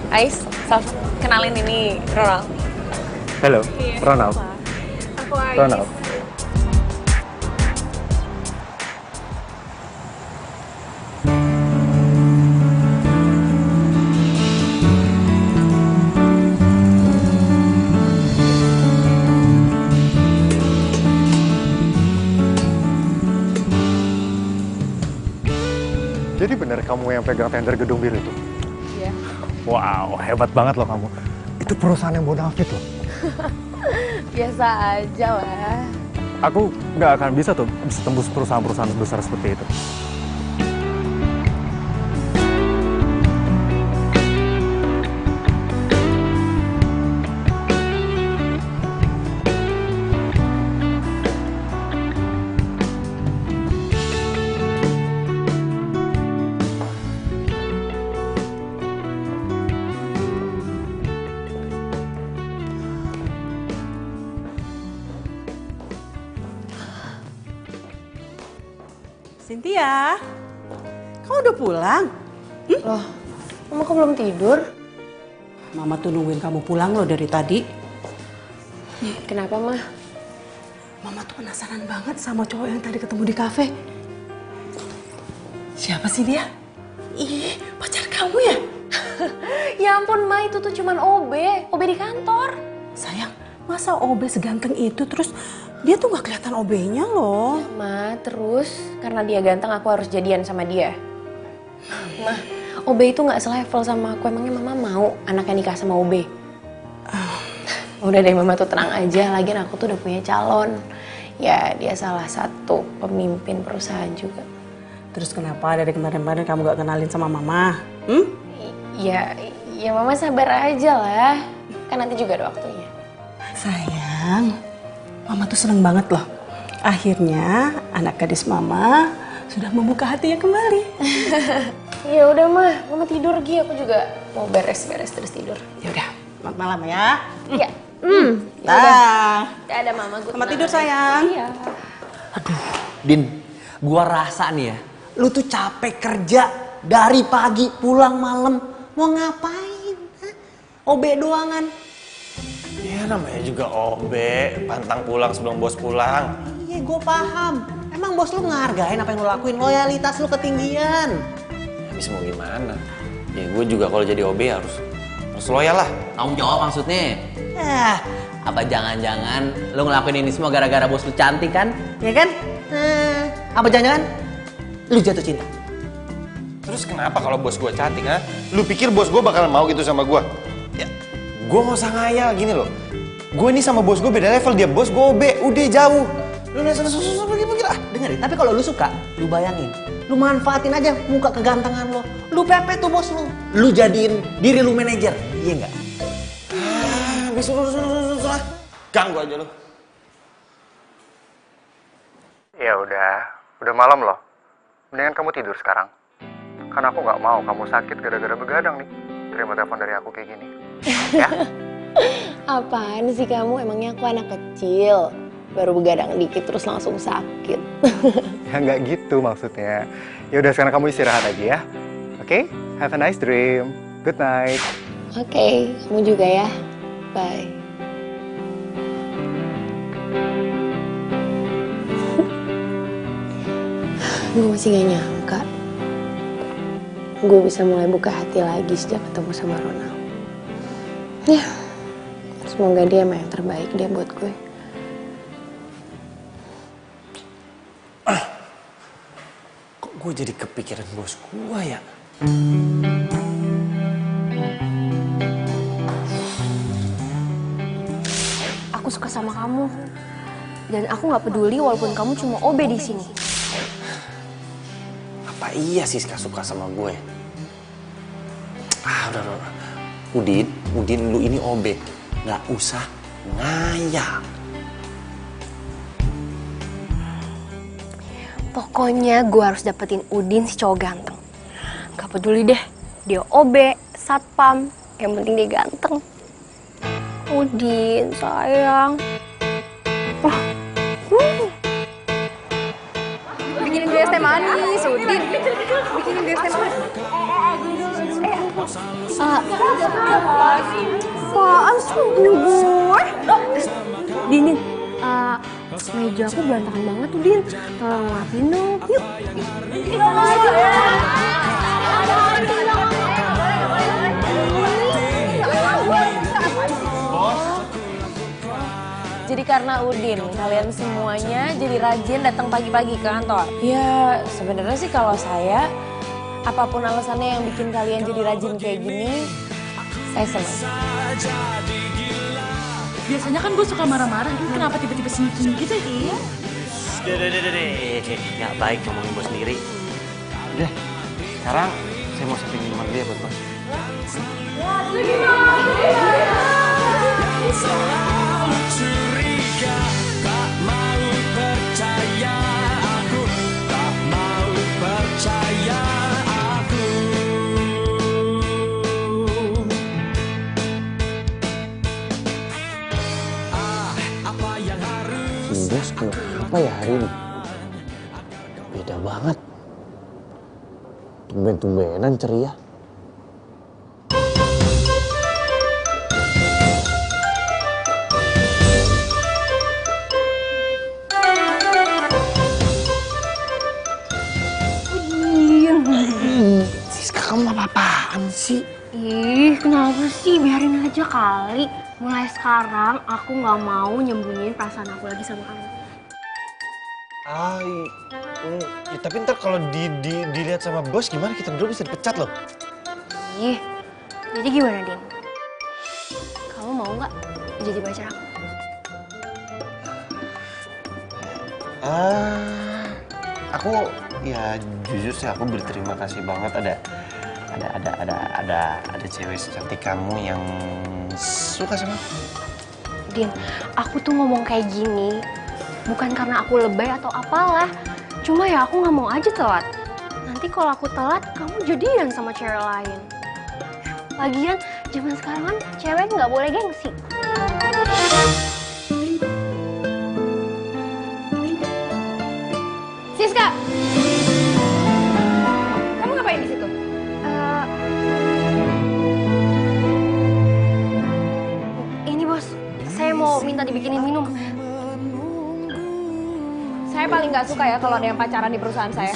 Ais, Sal, kenalin ini Ronald. Halo, Ronald. Aku Ais. Ronald. kamu yang pegang tender gedung biru itu? Iya. Wow, hebat banget loh kamu. Itu perusahaan yang bonafit loh. Biasa aja lah. Aku nggak akan bisa tembus perusahaan-perusahaan besar seperti itu. Cynthia, kamu udah pulang? Loh, Mama kok belum tidur? Mama tuh nungguin kamu pulang loh dari tadi. Kenapa, Ma? Mama tuh penasaran banget sama cowok yang tadi ketemu di kafe. Siapa sih dia? Ih, pacar kamu ya? Ya ampun, Ma, itu tuh cuman OB di kantor. Sayang, masa OB seganteng itu terus dia tuh gak kelihatan OB-nya loh. Ma, terus karena dia ganteng aku harus jadian sama dia. Ma, OB itu gak selevel sama aku. Emangnya Mama mau anaknya nikah sama OB? Udah deh Mama tuh tenang aja. Lagian aku tuh udah punya calon. Ya dia salah satu pemimpin perusahaan juga. Terus kenapa dari kemarin-kemarin kamu gak kenalin sama Mama? Ya Mama sabar aja lah. Kan nanti juga ada waktunya. Sayang, Mama tuh seneng banget loh. Akhirnya anak gadis Mama sudah membuka hatinya kembali. Ya udah Mama tidur Gi. Aku juga mau beres-beres terus tidur. Ya udah, selamat malam ya. Iya. Dah. Ada Mama gue. Selamat tidur sayang. Iya. Din, gua rasa nih ya, lu tuh capek kerja dari pagi pulang malam. Mau ngapain? Hah? OB doangan. Ya namanya juga OB, pantang pulang sebelum bos pulang. Iya, gue paham. Emang bos lu ngehargain apa yang lu lakuin? Loyalitas lu ketinggian. Habis mau gimana? Ya gue juga kalau jadi OB harus loyal lah. Tanggung jawab maksudnya. Apa jangan-jangan lu ngelakuin ini semua gara-gara bos lu cantik kan? Ya kan? Apa jangan-jangan lu jatuh cinta? Terus kenapa kalau bos gue cantik, ha? Lu pikir bos gue bakal mau gitu sama gue? Ya, gue gak usah ngayal gini loh. Gue ini sama bos gue beda level, dia bos gue OB, udah jauh. Lu susah pergi lah. Dengerin, tapi kalau lu suka, lu bayangin. Lu manfaatin aja muka kegantengan lo. Lu pepet tuh bos lu. Lu jadiin diri lu manajer, iya nggak? Sudah. Ganggu aja lu. Ya udah malam loh. Mendingan kamu tidur sekarang. Karena aku nggak mau kamu sakit gara-gara begadang nih. Terima telepon dari aku kayak gini. Ya? Apaan sih kamu? Emangnya aku anak kecil? Baru begadang dikit terus langsung sakit. Ya nggak gitu maksudnya. Ya udah sekarang kamu istirahat aja ya. Oke? Have a nice dream. Good night. Oke, kamu juga ya. Bye. Gue masih gak nyangka gue bisa mulai buka hati lagi sejak ketemu sama Ronald. Ya, semoga dia emang yang terbaik dia buat gue. Kok gue jadi kepikiran bos gue ya? Aku suka sama kamu. Dan aku gak peduli walaupun kamu cuma OB di sini. Apa iya Siska suka sama gue? Udah. Udin, lu ini OB. Nggak usah ngayal. Pokoknya gue harus dapetin Udin si cowok ganteng. Gak peduli deh, dia OB, satpam, yang penting dia ganteng. Udin, sayang. Bikinin gue es teh manis, Udin. Bikinin gue es teh manis. Apaan sih gue? Dinin, meja aku berantakan banget tuh, Din. Tolong ngapin dong, yuk. Jadi karena Udin, kalian semuanya jadi rajin datang pagi-pagi ke kantor. Ya, sebenarnya sih kalau saya apapun alasannya yang bikin kalian jadi rajin kayak gini, saya senang. Biasanya kan gue suka marah-marah, ini kenapa tiba-tiba senyum-senyum gitu ya? Iya. Deh. Nggak baik ngomongin bos sendiri. Udah, sekarang saya mau siapin minuman dulu ya buat bos. Selalu curiga, tak mau percaya aku, tak mau percaya aku. Apa yang harus Bos, kenapa ya hari ini? Beda banget. Tumben-tumbenan ceria. Siska, kamu apa-apaan sih? Ih, kenapa sih? Biarin aja kali. Mulai sekarang aku nggak mau nyembunyiin perasaan aku lagi sama kamu. Ya, tapi ntar kalau dilihat sama bos gimana, kita berdua bisa dipecat loh. Ih, jadi gimana, Din? Kamu mau nggak jadi pacar aku? Aku ya jujur sih aku berterima kasih banget ada cewek secantik kamu yang suka sama aku. Din, aku tuh ngomong kayak gini bukan karena aku lebay atau apalah. Cuma ya aku nggak mau aja telat. Nanti kalau aku telat, kamu jadian sama cewek lain. Lagian, zaman sekarang kan cewek nggak boleh gengsi. Siska! Kamu ngapain di situ? Ini bos, saya mau minta dibikinin minum. Saya paling nggak suka ya kalau ada yang pacaran di perusahaan saya.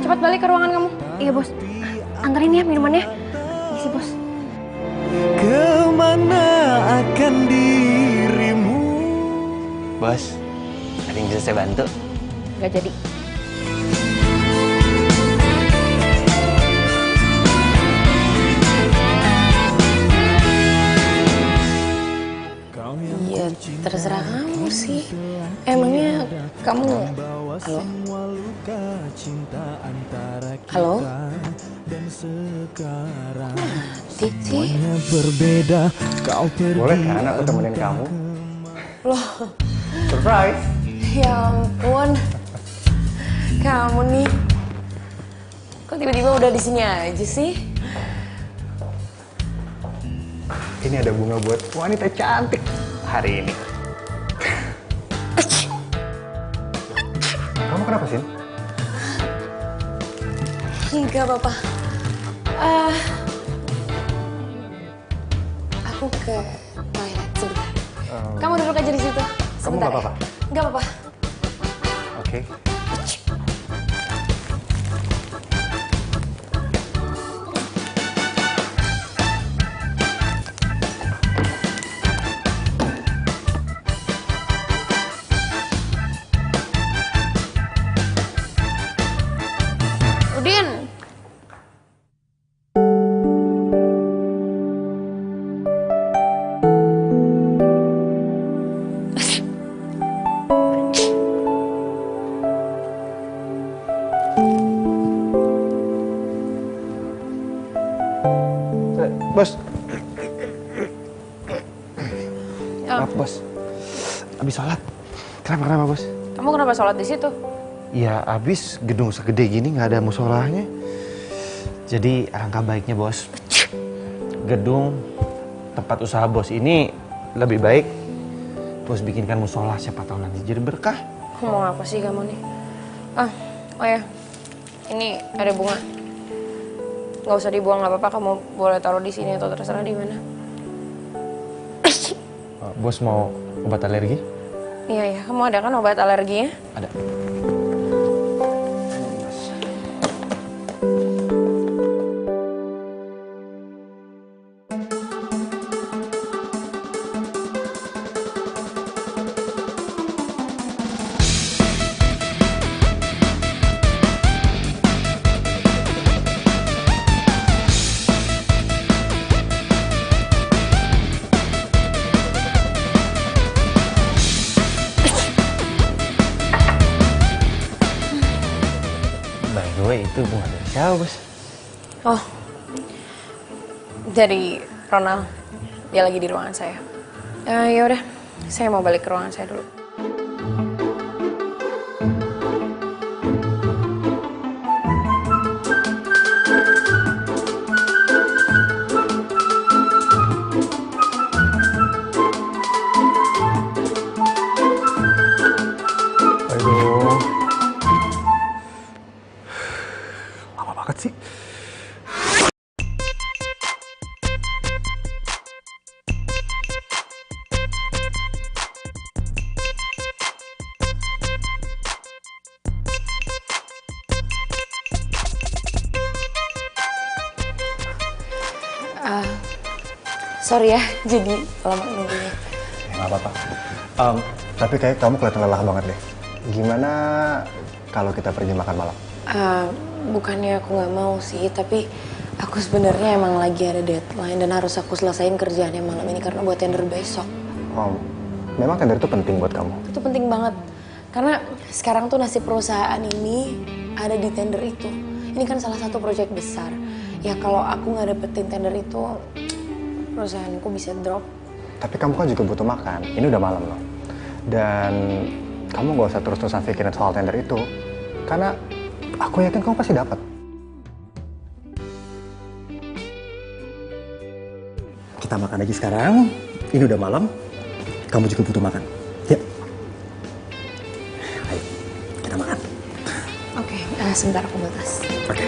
Cepat balik ke ruangan kamu. Iya bos, anterin ya minumannya. Isi bos. Kemana akan dirimu? Bos, ada yang bisa saya bantu? Nggak jadi. Iya, terserah kamu sih. Emangnya kamu... Halo? Halo? Cici? Berbeda, kau Boleh kan aku temenin kamu? Loh, Surprise! ya ampun. Kamu nih. Kok tiba-tiba udah di sini aja sih? Ini ada bunga buat wanita cantik hari ini. Kamu kenapa sih? Enggak apa-apa. Aku ke toilet sebentar. Kamu duduk aja di situ. Kamu nggak apa-apa? Nggak apa-apa. Oke. Udin. Bos. Maaf, bos. Abis sholat. Kenapa bos? Kamu kenapa sholat di situ? Ya abis gedung segede gini nggak ada musolahnya. Jadi alangkah baiknya bos, gedung tempat usaha bos ini lebih baik bos bikinkan musola, siapa tahu nanti jadi berkah. Mau apa sih kamu nih? Oh ya, ini ada bunga. Nggak usah dibuang, nggak apa-apa. Kamu boleh taruh di sini atau terserah di mana. Bos mau obat alergi? Iya, kamu ada kan obat alerginya? Ada. Bos? Oh, dari Ronald. Dia lagi di ruangan saya. Ya udah, saya mau balik ke ruangan saya dulu. Aduh. Lama banget sih. Sorry ya, jadi lama nunggunya. Nggak apa-apa. Tapi kayak kamu kelihatan lelah banget deh. Gimana kalau kita pergi makan malam? Bukannya aku nggak mau sih, tapi aku sebenarnya emang lagi ada deadline dan harus aku selesain kerjaannya malam ini karena buat tender besok. Oh, memang tender itu penting buat kamu? Itu penting banget, karena sekarang tuh nasib perusahaan ini ada di tender itu. Ini kan salah satu proyek besar. Ya kalau aku nggak dapetin tender itu, perusahaanku bisa drop. Tapi kamu kan juga butuh makan. Ini udah malam loh. Dan kamu gak usah terus-terusan pikirin soal tender itu. Karena aku yakin kamu pasti dapat. Kita makan aja sekarang. Ini udah malam. Kamu juga butuh makan. Ya. Ayo, kita makan. Oke, sebentar aku batas. Oke.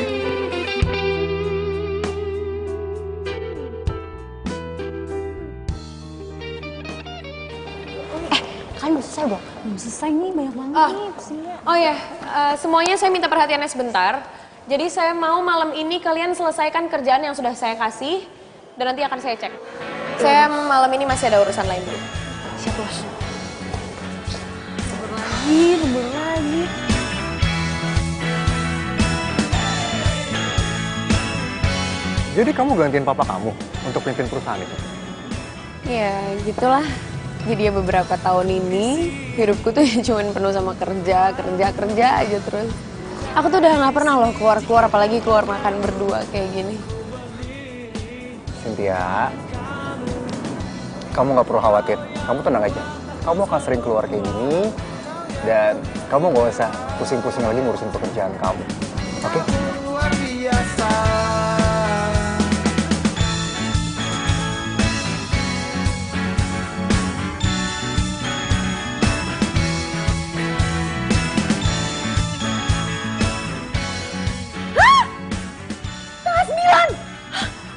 Belum selesai dong? Belum selesai nih, banyak banget nih pesennya. Oh ya, semuanya saya minta perhatiannya sebentar. Jadi saya mau malam ini kalian selesaikan kerjaan yang sudah saya kasih dan nanti akan saya cek. Saya malam ini masih ada urusan lain dulu. Siap, Bos. Lembur lagi. Jadi kamu gantiin papa kamu untuk pimpin perusahaan itu? Ya, gitulah. Jadi ya beberapa tahun ini hidupku tuh ya cuman penuh sama kerja aja terus. Aku tuh udah nggak pernah loh keluar apalagi keluar makan berdua kayak gini. Cynthia, kamu nggak perlu khawatir. Kamu tenang aja. Kamu akan sering keluar kayak gini dan kamu nggak usah pusing-pusing lagi ngurusin pekerjaan kamu. Oke? Luar biasa.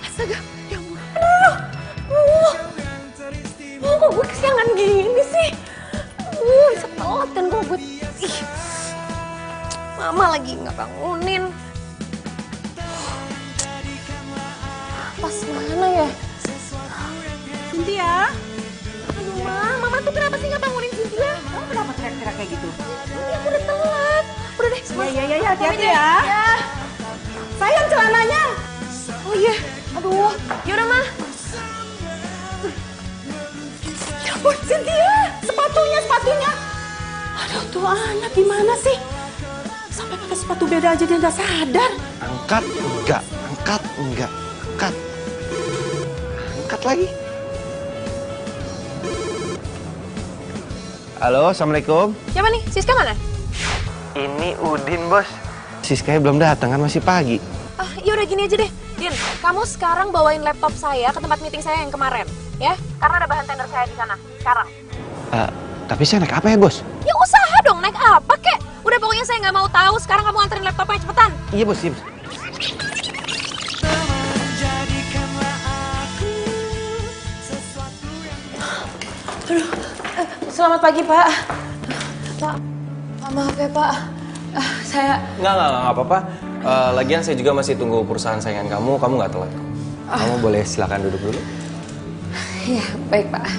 Astaga, ya ampun. Kok gue kesiangan gini sih? Bisa telat kok gue. Ih, Mama lagi nggak bangunin. Pas mana ya? Cynthia? Aduh, Mama tuh kenapa sih nggak bangunin Cynthia? Kamu kenapa teriak-teriak kayak gitu? Ini aku udah telat. Udah deh, Ya, hati-hati ya. Sayang celananya. Oh iya, aduh, yaudah Ma. Ya ampun, Cynthia, sepatunya. Aduh, tuh anak gimana sih? Sampai pakai sepatu beda aja dia nggak sadar. Angkat enggak. Angkat lagi. Halo, Assalamualaikum. Siapa nih? Siska mana? Ini Udin, Bos. Siskanya belum datang kan masih pagi. Yaudah gini aja deh, Din. Kamu sekarang bawain laptop saya ke tempat meeting saya yang kemarin, ya? Karena ada bahan tender saya di sana, sekarang. Tapi saya naik apa ya, Bos? Ya usaha dong, naik apa kek? Udah pokoknya saya nggak mau tahu, sekarang kamu anterin laptopnya, cepetan. Iya, Bos. Iya, Bos. Aduh, selamat pagi, Pak. Pak, maaf ya, Pak. Saya... Nggak apa-apa. Lagian saya juga masih tunggu perusahaan saingan kamu nggak telat. Kamu boleh silakan duduk dulu. Iya, baik, Pak.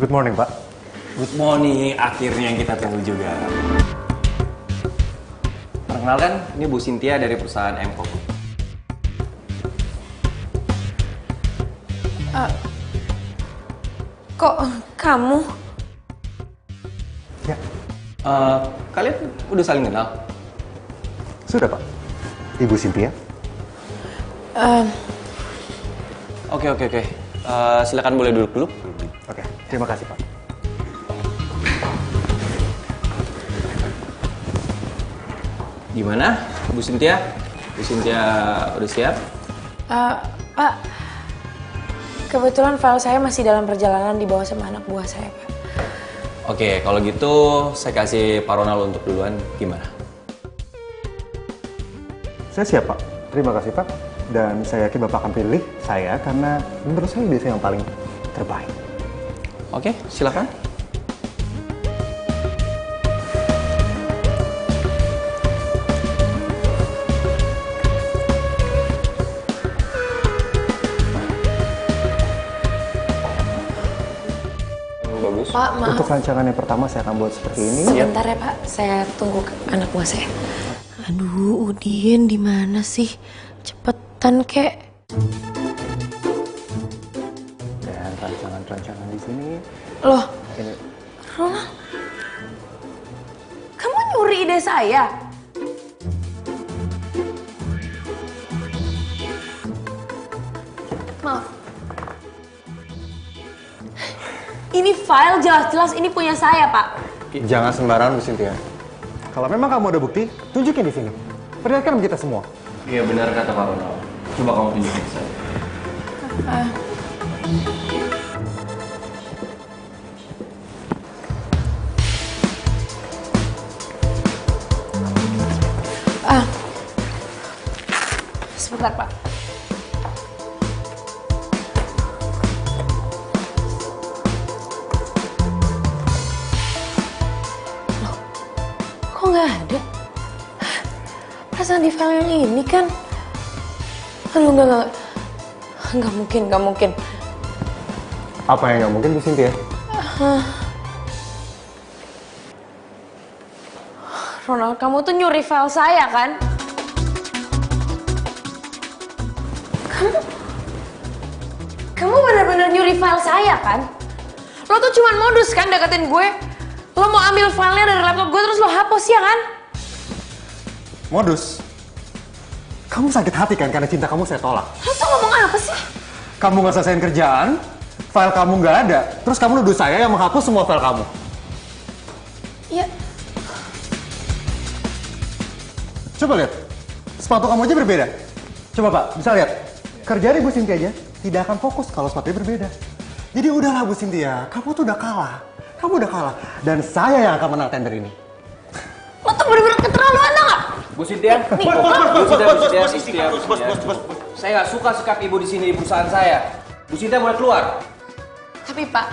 Good morning, Pak. Good morning, akhirnya yang kita tunggu juga. Perkenalkan, ini Bu Cynthia dari perusahaan MCO. Kok kamu? Ya. Kalian udah saling kenal? Sudah, Pak. Ibu Cynthia. Oke. Silakan boleh duduk dulu. Oke, terima kasih, Pak. Gimana, Bu Cynthia? Bu Cynthia udah siap? Pak, kebetulan file saya masih dalam perjalanan dibawa sama anak buah saya, Pak. Oke, kalau gitu saya kasih Pak Ronald untuk duluan. Gimana? Saya siap, Pak. Terima kasih, Pak. Dan saya yakin Bapak akan pilih saya karena menurut saya dia yang paling terbaik. Oke, silakan. Bagus. Pak, maaf. Untuk rancangan yang pertama saya akan buat seperti ini. Sebentar ya, Pak. Saya tunggu anak buah saya. Aduh, Udin di mana sih? Cepetan, kek. Dan rancangan-rancangan di sini. Loh, Ini. Ronald. Kamu nyuri ide saya? Maaf. Ini file jelas-jelas ini punya saya, Pak. Jangan sembarangan, Bu Cynthia. Kalau memang kamu ada bukti, tunjukin di sini. Perlihatkan kita semua. Iya, benar kata Pak Ronald. Coba kamu tunjukin ke saya. Sebentar, Pak. Loh, kok nggak ada? Perasaan di file yang ini kan? Aduh, nggak mungkin. Apa yang nggak mungkin, Bu Cynthia? Ronald, kamu tuh nyuri file saya kan? Kamu benar-benar nyuri file saya kan? Lo tuh cuman modus kan deketin gue? Lo mau ambil filenya dari laptop gue terus lo hapus ya kan? Modus. Kamu sakit hati kan karena cinta kamu saya tolak. Lo tuh ngomong apa sih? Kamu nggak selesaiin kerjaan, file kamu nggak ada, terus kamu nuduh saya yang menghapus semua file kamu. Ya, Coba lihat, sepatu kamu aja berbeda. Coba Pak, bisa lihat. Kerjaan Ibu Cynthia aja tidak akan fokus kalau sepatunya berbeda. Jadi udahlah Bu Cynthia, kamu tuh udah kalah. Kamu udah kalah. Dan saya yang akan menang tender ini. lo tuh bener-bener keterlaluan tau gak? Bu Cynthia, Nih, bos. Saya nggak suka sikap ibu di sini di perusahaan saya. Bu Cynthia boleh keluar. Tapi Pak,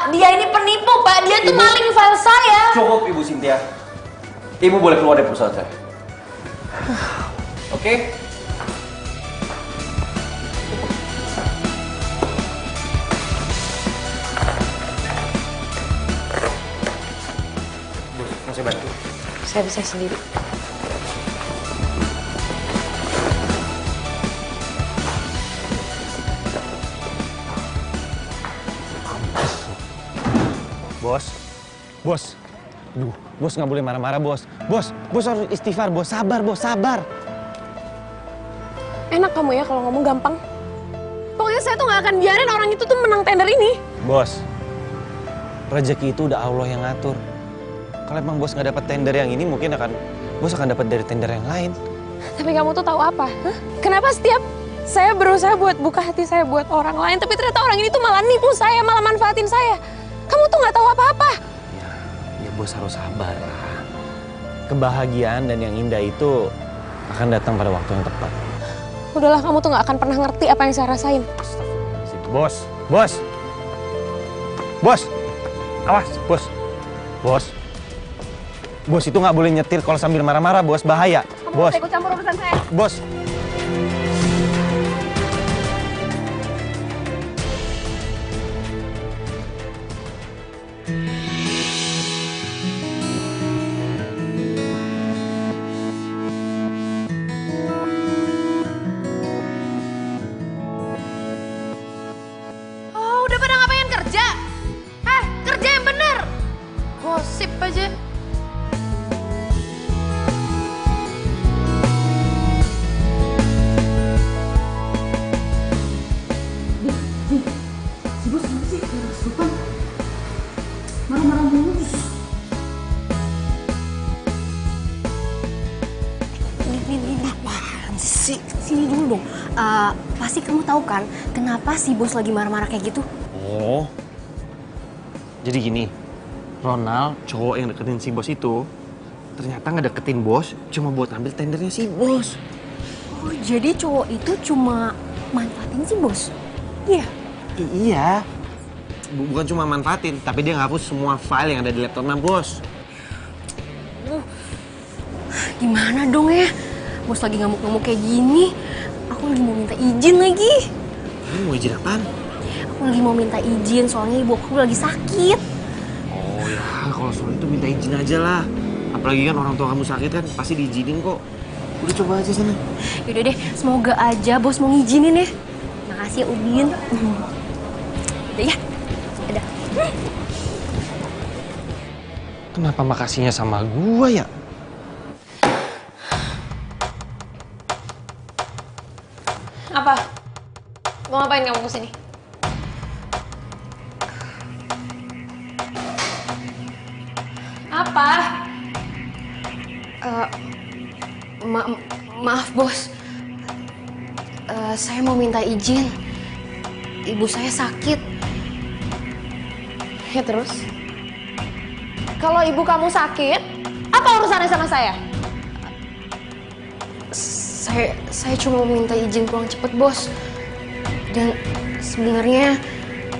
dia ini penipu Pak. Dia tuh maling file saya. Cukup Ibu Cynthia. Ibu boleh keluar dari perusahaan saya. Oke? Bos, mau saya bantu? Saya bisa sendiri. Bos. Duh, bos nggak boleh marah-marah, bos. Bos harus istighfar, bos. Sabar, bos, sabar. Enak kamu ya kalau ngomong gampang. Pokoknya saya tuh nggak akan biarin orang itu tuh menang tender ini. Bos, rezeki itu udah Allah yang ngatur. Kalau emang bos nggak dapat tender yang ini, mungkin bos akan dapat dari tender yang lain. Tapi kamu tuh tahu apa? Hah? Kenapa setiap saya berusaha buat buka hati saya buat orang lain, tapi ternyata orang ini tuh malah nipu saya, malah manfaatin saya. Kamu tuh nggak tahu apa-apa. Ya bos harus sabar lah. Kebahagiaan dan yang indah itu akan datang pada waktu yang tepat. Udahlah, kamu tuh nggak akan pernah ngerti apa yang saya rasain. Bos. Awas, bos. Bos itu nggak boleh nyetir kalau sambil marah-marah, bos. Bahaya. Kamu Bos. ikut campur urusan saya. Bos. pasti kamu tahu kan kenapa si bos lagi marah-marah kayak gitu? Oh, jadi gini, Ronald, cowok yang deketin si bos itu, ternyata ngedeketin bos cuma buat ambil tendernya si bos. Oh, jadi cowok itu cuma manfaatin si bos? Iya? Iya. Bukan cuma manfaatin, tapi dia ngapus semua file yang ada di laptopnya bos. Gimana dong ya? Bos lagi ngamuk-ngamuk kayak gini. Aku lagi mau minta izin lagi. Kamu mau izin apaan? Aku lagi mau minta izin, soalnya ibu aku lagi sakit. Oh ya, kalau soal itu minta izin aja lah. Apalagi kan orang tua kamu sakit kan, pasti diizinin kok. Udah coba aja sana. Yaudah deh, semoga aja bos mau ngizinin ya. Makasih ya Udin. Udah ya, udah. Kenapa makasihnya sama gua ya? Apa? Mau ngapain kamu kesini? Apa? Maaf bos. Saya mau minta izin. Ibu saya sakit. Ya terus? Kalau ibu kamu sakit, apa urusannya sama saya? Saya cuma mau minta izin pulang cepet bos. Dan sebenarnya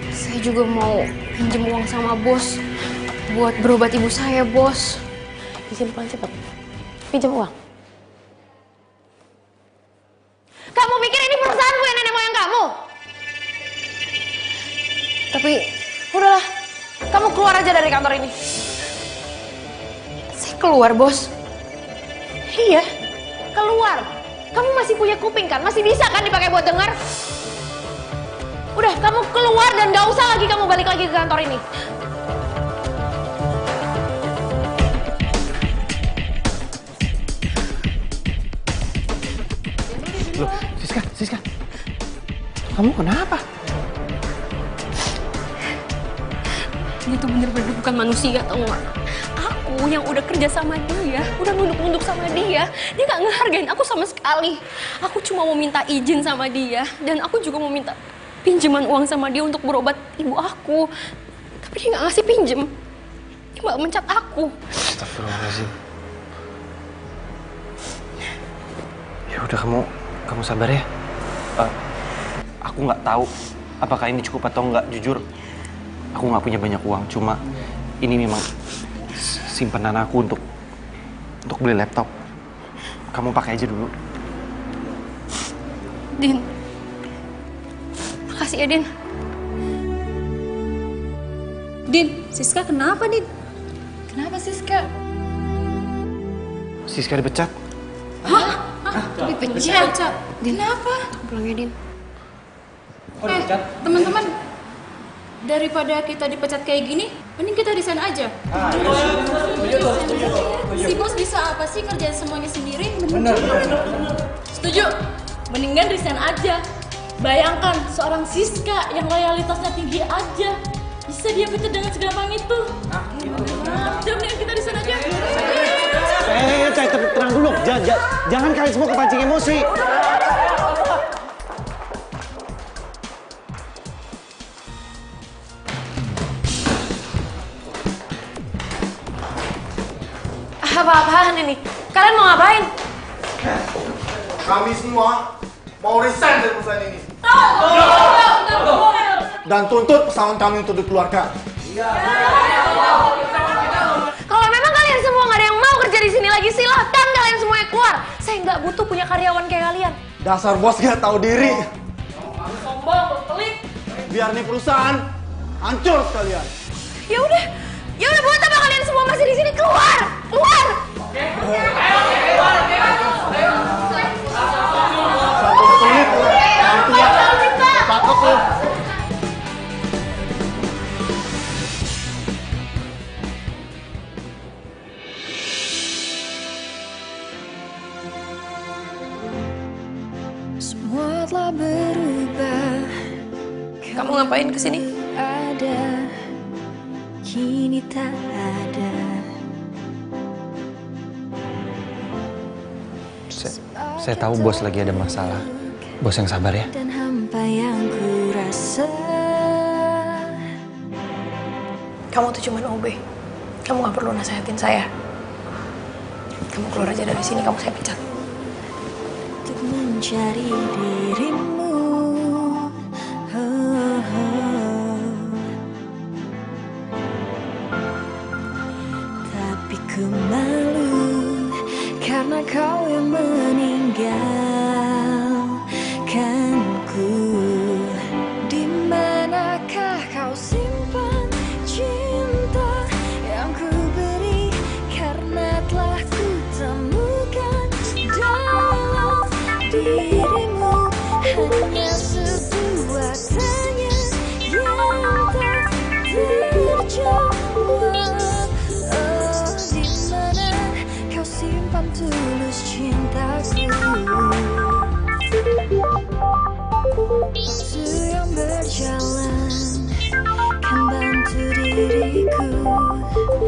saya juga mau pinjam uang sama bos buat berobat ibu saya bos. Izin pulang cepet? Pinjam uang? Kamu pikir ini perusahaanku ya, nenek moyang kamu? Tapi udahlah, kamu keluar aja dari kantor ini. saya keluar bos. Iya, keluar. Kamu masih punya kuping kan? Masih bisa kan dipakai buat dengar? Udah, kamu keluar dan gak usah lagi kamu balik lagi ke kantor ini. Loh, Siska. Kamu kenapa? Dia tuh bener-bener bukan manusia, tau gak? Aku yang udah kerja sama dia, udah nunduk-nunduk sama dia gak ngehargain aku sama sekali. Aku cuma mau minta izin sama dia, dan aku juga mau minta pinjaman uang sama dia untuk berobat ibu aku. Tapi dia gak ngasih pinjem. Dia malah mencat aku. Astagfirullahaladzim. Ya udah, kamu sabar ya. Aku nggak tahu apakah ini cukup atau nggak. Jujur, aku nggak punya banyak uang. Cuma ini memang simpanan aku untuk beli laptop. Kamu pakai aja dulu. Din, makasih ya Din. Din, Siska kenapa, Din? Kenapa Siska? Siska dipecat. Hah? Dipecat? Kenapa? Pulang ya Din. Teman-teman, daripada kita dipecat kayak gini, mending kita resign aja. Si bos bisa apa sih kerjain semuanya sendiri? Bener. Setuju. Mendingan resign aja. Bayangkan seorang Siska yang loyalitasnya tinggi aja, bisa dia pecat dengan segampang itu. Udah, mendingan kita resign aja. Tenang dulu. Jangan kalian semua kepancing emosi. Apa-apaan ini? Kalian mau ngapain? Kami semua mau resign dari perusahaan ini. Dan tuntut pesangon kami untuk dikeluarkan. Kalau memang kalian semua nggak ada yang mau kerja di sini lagi, silahkan kalian semuanya keluar. Saya nggak butuh punya karyawan kayak kalian. Dasar bos gak tahu diri. Sombong, pelit. Biar nih perusahaan hancur sekalian. Ya udah buat apa kalian semua masih di sini? Keluar. Cakep lu. Semua telah berubah. Kamu ngapain kesini? Ada, kini tak ada. Saya tahu bos lagi ada masalah. Bos yang sabar ya. Dan hampa yang ku rasa. Kamu tuh cuman OB. Kamu gak perlu nasehatin saya. Kamu keluar aja dari sini, kamu saya pecat. Untuk mencari dirimu. Tapi ku malu karena kau yang meninggalkanku. Di manakah kau simpan cinta yang ku beri, karena telah ku temukan dalam dirimu hanya sebuah tanya yang tak terjawab. Oh, di mana kau simpan tulus cintaku? Waktu yang berjalan kan bantu diriku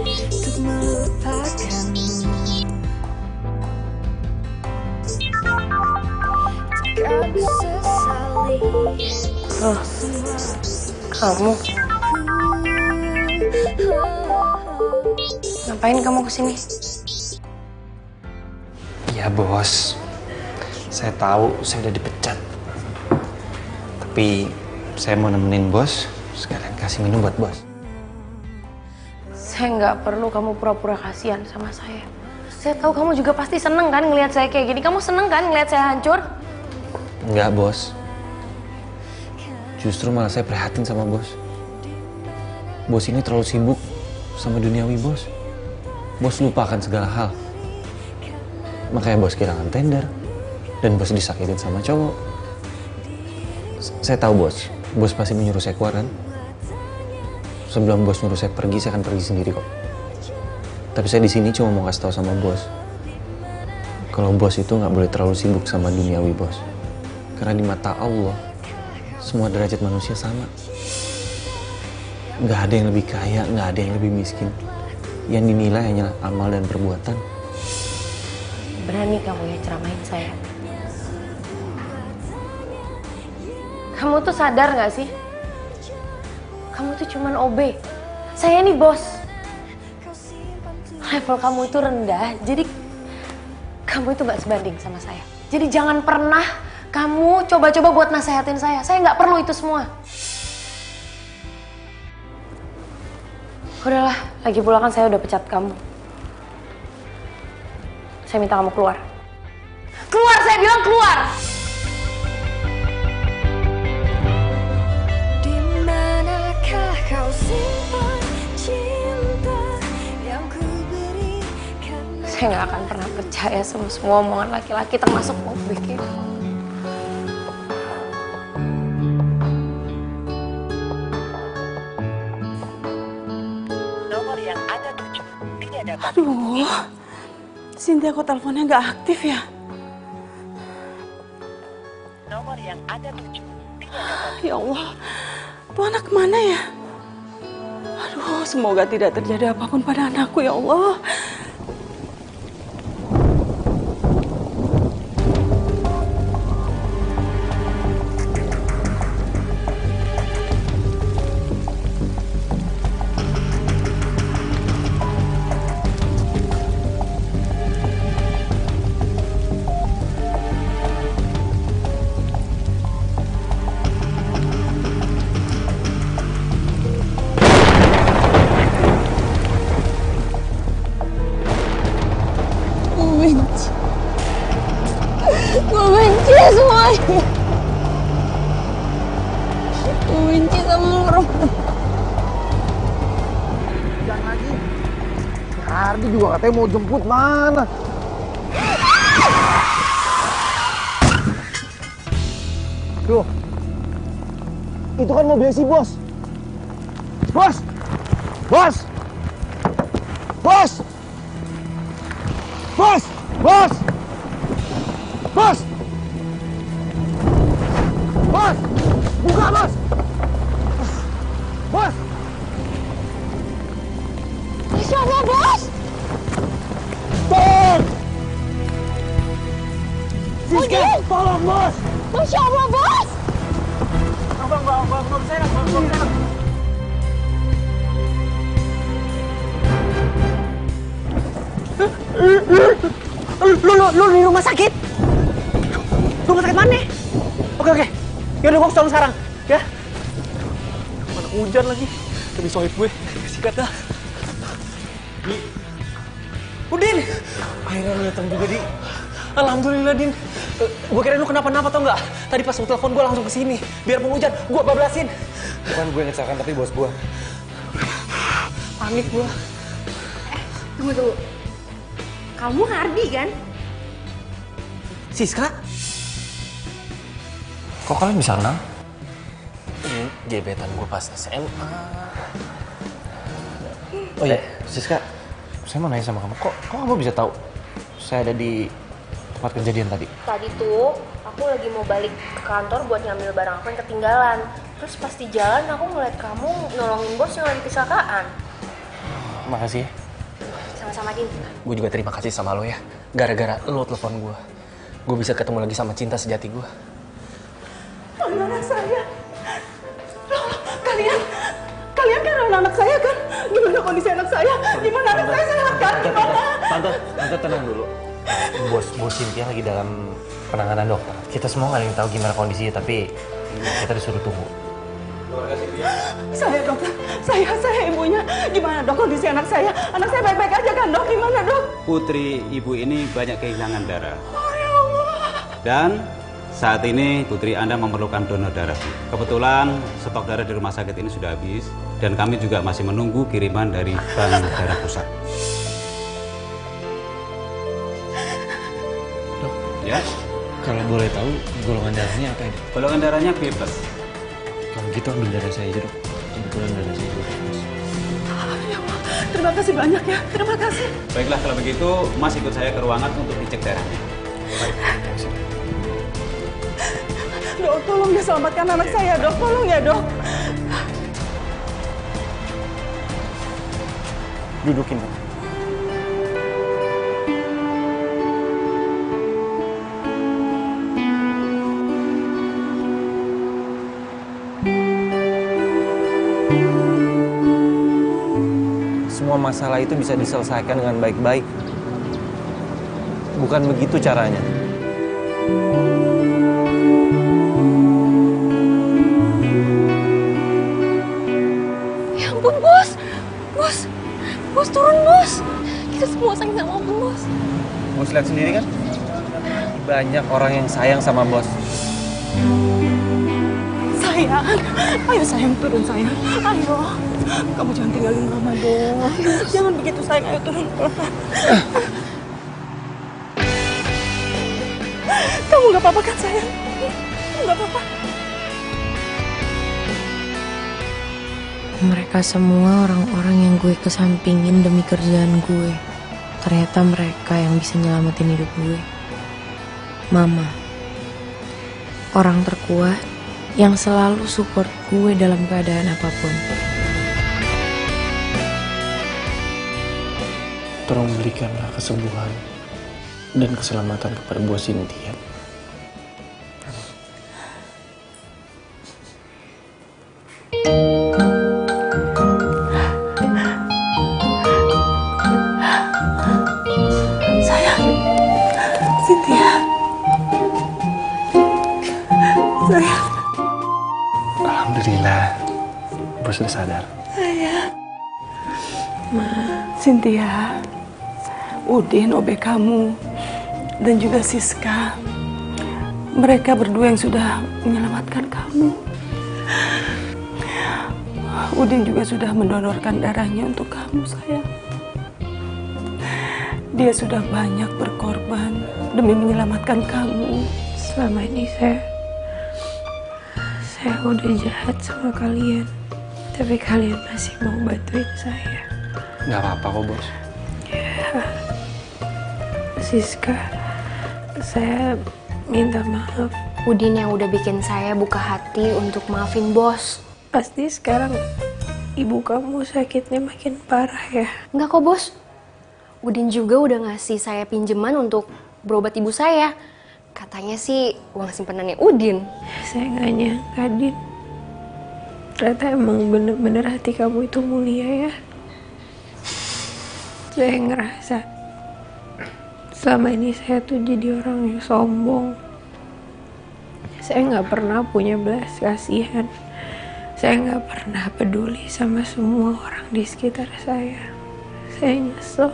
untuk melupakanmu. Takkan sesali Kamu? Ngapain kamu kesini? Iya bos, saya tahu saya udah dipecat. Tapi saya mau nemenin bos, sekalian kasih minum buat bos. Saya nggak perlu kamu pura-pura kasihan sama saya. Saya tahu kamu juga pasti seneng kan ngelihat saya kayak gini. Kamu seneng kan ngelihat saya hancur? Enggak bos, justru malah saya prihatin sama bos. Bos ini terlalu sibuk sama duniawi bos. Bos lupakan segala hal. Makanya bos kehilangan tender dan bos disakitin sama cowok. Saya tahu bos pasti menyuruh saya keluar kan? Sebelum bos nyuruh saya pergi, saya akan pergi sendiri kok. Tapi saya di sini cuma mau kasih tahu sama bos, kalau bos itu nggak boleh terlalu sibuk sama duniawi bos. Karena di mata Allah, semua derajat manusia sama. Nggak ada yang lebih kaya, nggak ada yang lebih miskin. Yang dinilai hanyalah amal dan perbuatan. Berani kamu ya ceramahin saya. Kamu tuh sadar gak sih? Kamu tuh cuman OB. Saya ini bos. Level kamu itu rendah, jadi kamu itu gak sebanding sama saya. Jadi jangan pernah kamu coba-coba buat nasehatin saya. Saya gak perlu itu semua. Udahlah, lagi pula kan saya udah pecat kamu. Saya minta kamu keluar. Keluar, saya bilang keluar! Di manakah kau simpan cinta yang ku beri, karena Saya nggak akan pernah percaya sama semua omongan laki-laki termasuk OB kayak Aduh, Cynthia kok teleponnya nggak aktif ya? Nomor yang Anda tuju tidak dapat. Ya Allah, tuh anak kemana ya? Aduh, semoga tidak terjadi apapun pada anakku ya Allah. gue benci semuanya. Gue benci sama lu, Roman. Jangan lagi. Ardi juga katanya mau jemput mana? Loh, itu kan mobilnya si bos. Bos! Bos! Bos! Bos! Bos! Bos! Bos! Buka, bos! Bos! Siapa, bos? Tolong! Siska, tolong, bos! Masya Yaudah gue kesana sekarang, ya. Mana hujan lagi. Demi sohib gue, sikat dah. Udin! Akhirnya lu datang juga, Di. Alhamdulillah, Din. Gue kira lu kenapa-napa tau nggak? Tadi pas lu telepon gue langsung kesini. Biarpun hujan, gue bablasin. Bukan gue yang kecelakaan, tapi bos gue. Panik gue. Tunggu. Kamu Hardi kan? Siska? Kok kalian bisa kenal? Ini gebetan gue pas SMA. Oh iya, Siska. Saya mau nanya sama kamu. Kok kamu bisa tahu saya ada di tempat kejadian tadi? Tadi tuh aku lagi mau balik ke kantor buat ngambil barang aku yang ketinggalan. Terus pas di jalan aku ngeliat kamu nolongin bos yang lagi kecelakaan. Makasih ya. Sama-sama, Din. Gue juga terima kasih sama lo ya. Gara-gara lo telepon gue bisa ketemu lagi sama cinta sejati gue. Anak saya. Loh, kalian kan anak saya kan? Gimana kondisi anak saya? Gimana anak saya sehat kan? Gimana? Tante tenang dulu. Bos Cynthia lagi dalam penanganan dokter. Kita semua nggak ada yang tahu gimana kondisinya, tapi kita disuruh tunggu. Saya dokter, saya ibunya. Gimana dok kondisi anak saya? Anak saya baik-baik aja kan dok? Gimana dok? Putri ibu ini banyak kehilangan darah. Oh ya Allah. Dan saat ini putri Anda memerlukan donor darah. Kebetulan stok darah di rumah sakit ini sudah habis. Dan kami juga masih menunggu kiriman dari bank darah pusat. Dok, ya? Kalau boleh tahu golongan darahnya apa ya? Golongan darahnya B+. Kalau gitu ambil darah saya aja dok. Kebetulan darah saya juga bagus. Ya Allah, terima kasih banyak ya. Terima kasih. Baiklah kalau begitu, Mas ikut saya ke ruangan untuk dicek darahnya. Baik. Dok, tolong ya selamatkan anak saya dok. Tolong ya dok. Dudukin dok. Semua masalah itu bisa diselesaikan dengan baik-baik. Bukan begitu caranya. Ya ampun, Bos. Bos, turun, Bos. Kita semua sayang sama Bos. Bos lihat sendiri kan? Banyak orang yang sayang sama bos. Sayang, ayo sayang turun sayang. Ayo, kamu jangan tinggalin mama dong. Jangan begitu sayang, ayo turun. Kamu nggak apa-apa kan sayang? Nggak apa-apa. Mereka semua orang-orang yang gue kesampingin demi kerjaan gue. Ternyata mereka yang bisa nyelamatin hidup gue. Mama, orang terkuat yang selalu support gue dalam keadaan apapun. Tolong berikanlah kesembuhan dan keselamatan kepada Bu Cynthia. Sayang, Cynthia. Sayang. Alhamdulillah, bos sudah sadar. Sayang. Cynthia, Udin, OB kamu, dan juga Siska. Mereka berdua yang sudah menyelamatkan kamu. Udin juga sudah mendonorkan darahnya untuk kamu, sayang. Dia sudah banyak berkorban demi menyelamatkan kamu. Selama ini saya udah jahat sama kalian. Tapi kalian masih mau bantuin saya. Nggak apa-apa kok, bos. Ya, Siska, saya minta maaf. Udin yang udah bikin saya buka hati untuk maafin bos. Pasti sekarang ibu kamu sakitnya makin parah ya? Enggak kok bos. Udin juga udah ngasih saya pinjaman untuk berobat ibu saya. Katanya sih uang simpenannya Udin. Saya nggak nyangka, Din. Ternyata emang bener-bener hati kamu itu mulia ya. Saya ngerasa selama ini saya tuh jadi orang yang sombong. Saya nggak pernah punya belas kasihan. Saya nggak pernah peduli sama semua orang di sekitar saya. Saya nyesel.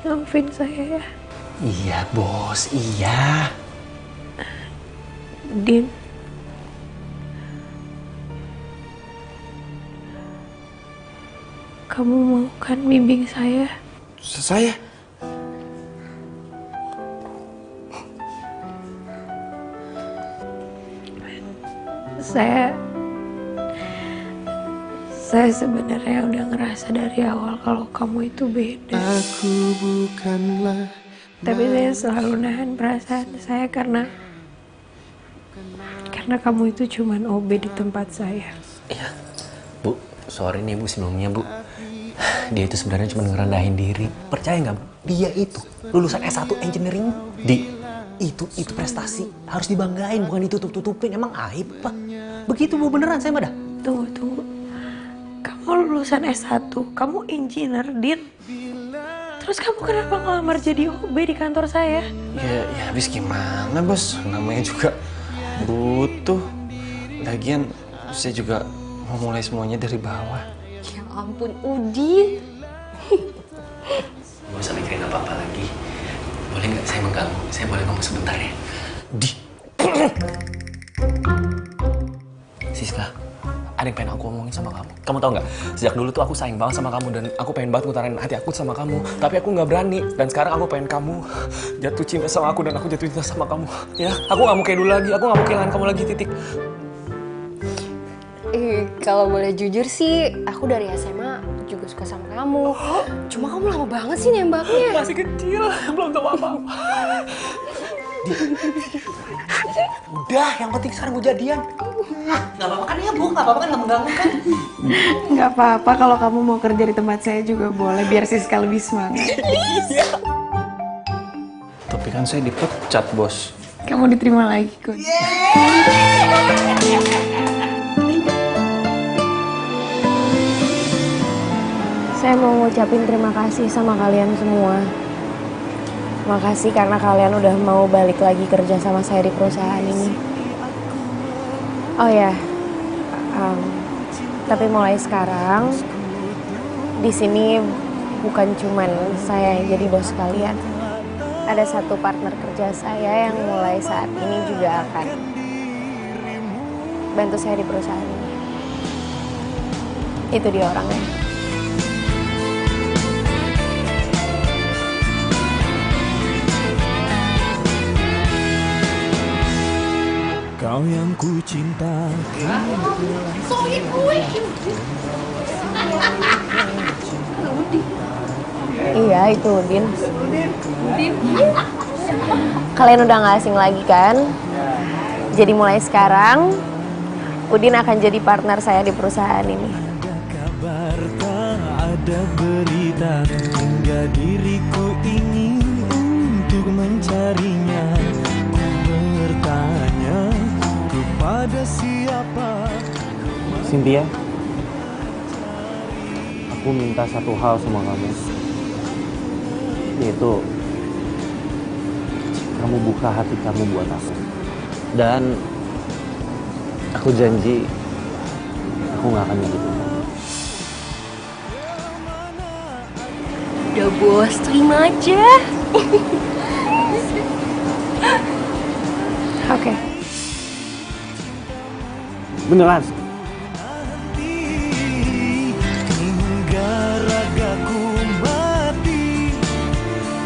Maafin saya ya. Iya bos, iya. Din. Kamu mau kan bimbing saya? Saya? Saya sebenarnya udah ngerasa dari awal kalau kamu itu beda. Aku bukanlah. Tapi saya selalu nahan perasaan saya karena kamu itu cuman OB di tempat saya. Iya, Bu, sorry nih Bu sebelumnya Bu. Dia itu sebenarnya cuma ngerendahin diri. Percaya nggak Bu? Dia itu lulusan S1 Engineering. Itu prestasi harus dibanggain, bukan ditutup-tutupin. Emang aib Pak? Begitu Bu, beneran saya mah dah. Tunggu. Kamu lulusan S1, kamu engineer, Din. Terus kamu kenapa ngelamar jadi OB di kantor saya? Ya habis gimana bos, namanya juga butuh. Lagian saya juga mau mulai semuanya dari bawah. Ya ampun, Udin. Gak usah mikirin apa-apa lagi. Boleh nggak saya mengganggu? Saya boleh ngomong sebentar ya? Siska, ada yang pengen aku omongin sama kamu. Kamu tahu nggak? Sejak dulu tuh aku sayang banget sama kamu dan aku pengen banget ngutarain hati aku sama kamu. Tapi aku nggak berani. Dan sekarang aku pengen kamu jatuh cinta sama aku dan aku jatuh cinta sama kamu. Ya, aku nggak mau kayak dulu lagi. Aku nggak mau kehilangan kamu lagi, titik. Kalau boleh jujur sih, aku dari SMA juga suka sama kamu. Cuma kamu lama banget sih nembaknya. Masih kecil, belum tahu apa-apa. Udah, yang penting sekarang gue jadian. Nggak apa-apa kan ya Bu? Nggak apa-apa kan, nggak mengganggu kan? Nggak apa-apa kalau kamu mau kerja di tempat saya juga boleh, biar Siska lebih semangat. Tapi kan saya dipecat bos. Kamu diterima lagi kok. Saya mau ngucapin terima kasih sama kalian semua. Makasih karena kalian udah mau balik lagi kerja sama saya di perusahaan ini. Oh ya, tapi mulai sekarang di sini bukan cuman saya yang jadi bos kalian. Ada satu partner kerja saya yang mulai saat ini juga akan bantu saya di perusahaan ini. Itu dia orangnya. Kau yang ku cinta. Sohib gue. Iya, itu Udin. Kalian udah gak asing lagi kan? Jadi mulai sekarang, Udin akan jadi partner saya di perusahaan ini. Kabar tak ada berita, hingga diriku ingin untuk mencarinya. Ku bertanya kepada siapa. Cynthia, aku minta satu hal sama kamu, yaitu kamu buka hati kamu buat aku. Dan aku janji aku gak akan nyakitin kamu. Udah bos, terima aja. Oke. Beneran? Hingga ragaku mati,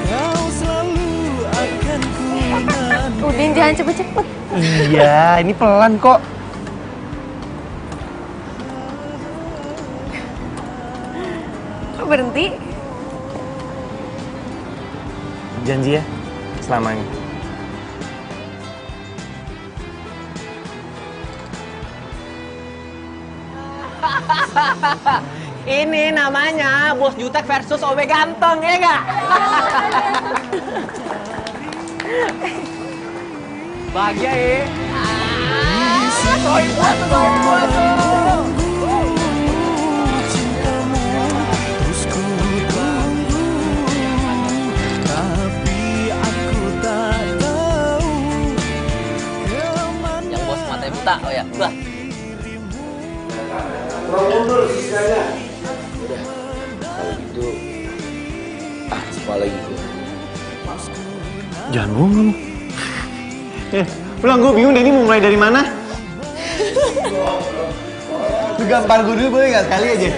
kau selalu akan ku nanti. Udin jangan cepet-cepet. Iya, ini pelan kok. Kok berhenti? Janji ya, selamanya. Ini namanya Bos Jutek versus OB Ganteng, ya nggak? Bahagia ya? Terus ku tunggu, tapi aku tak tahu juta. Oh ya, udah. Kurang mundur sisanya. Udah, kalau gitu, sekolah lagi gue. Jangan bohong kamu. Pulang, gue bingung deh ini mau mulai dari mana. Lu gampar gue dulu boleh gak sekali aja?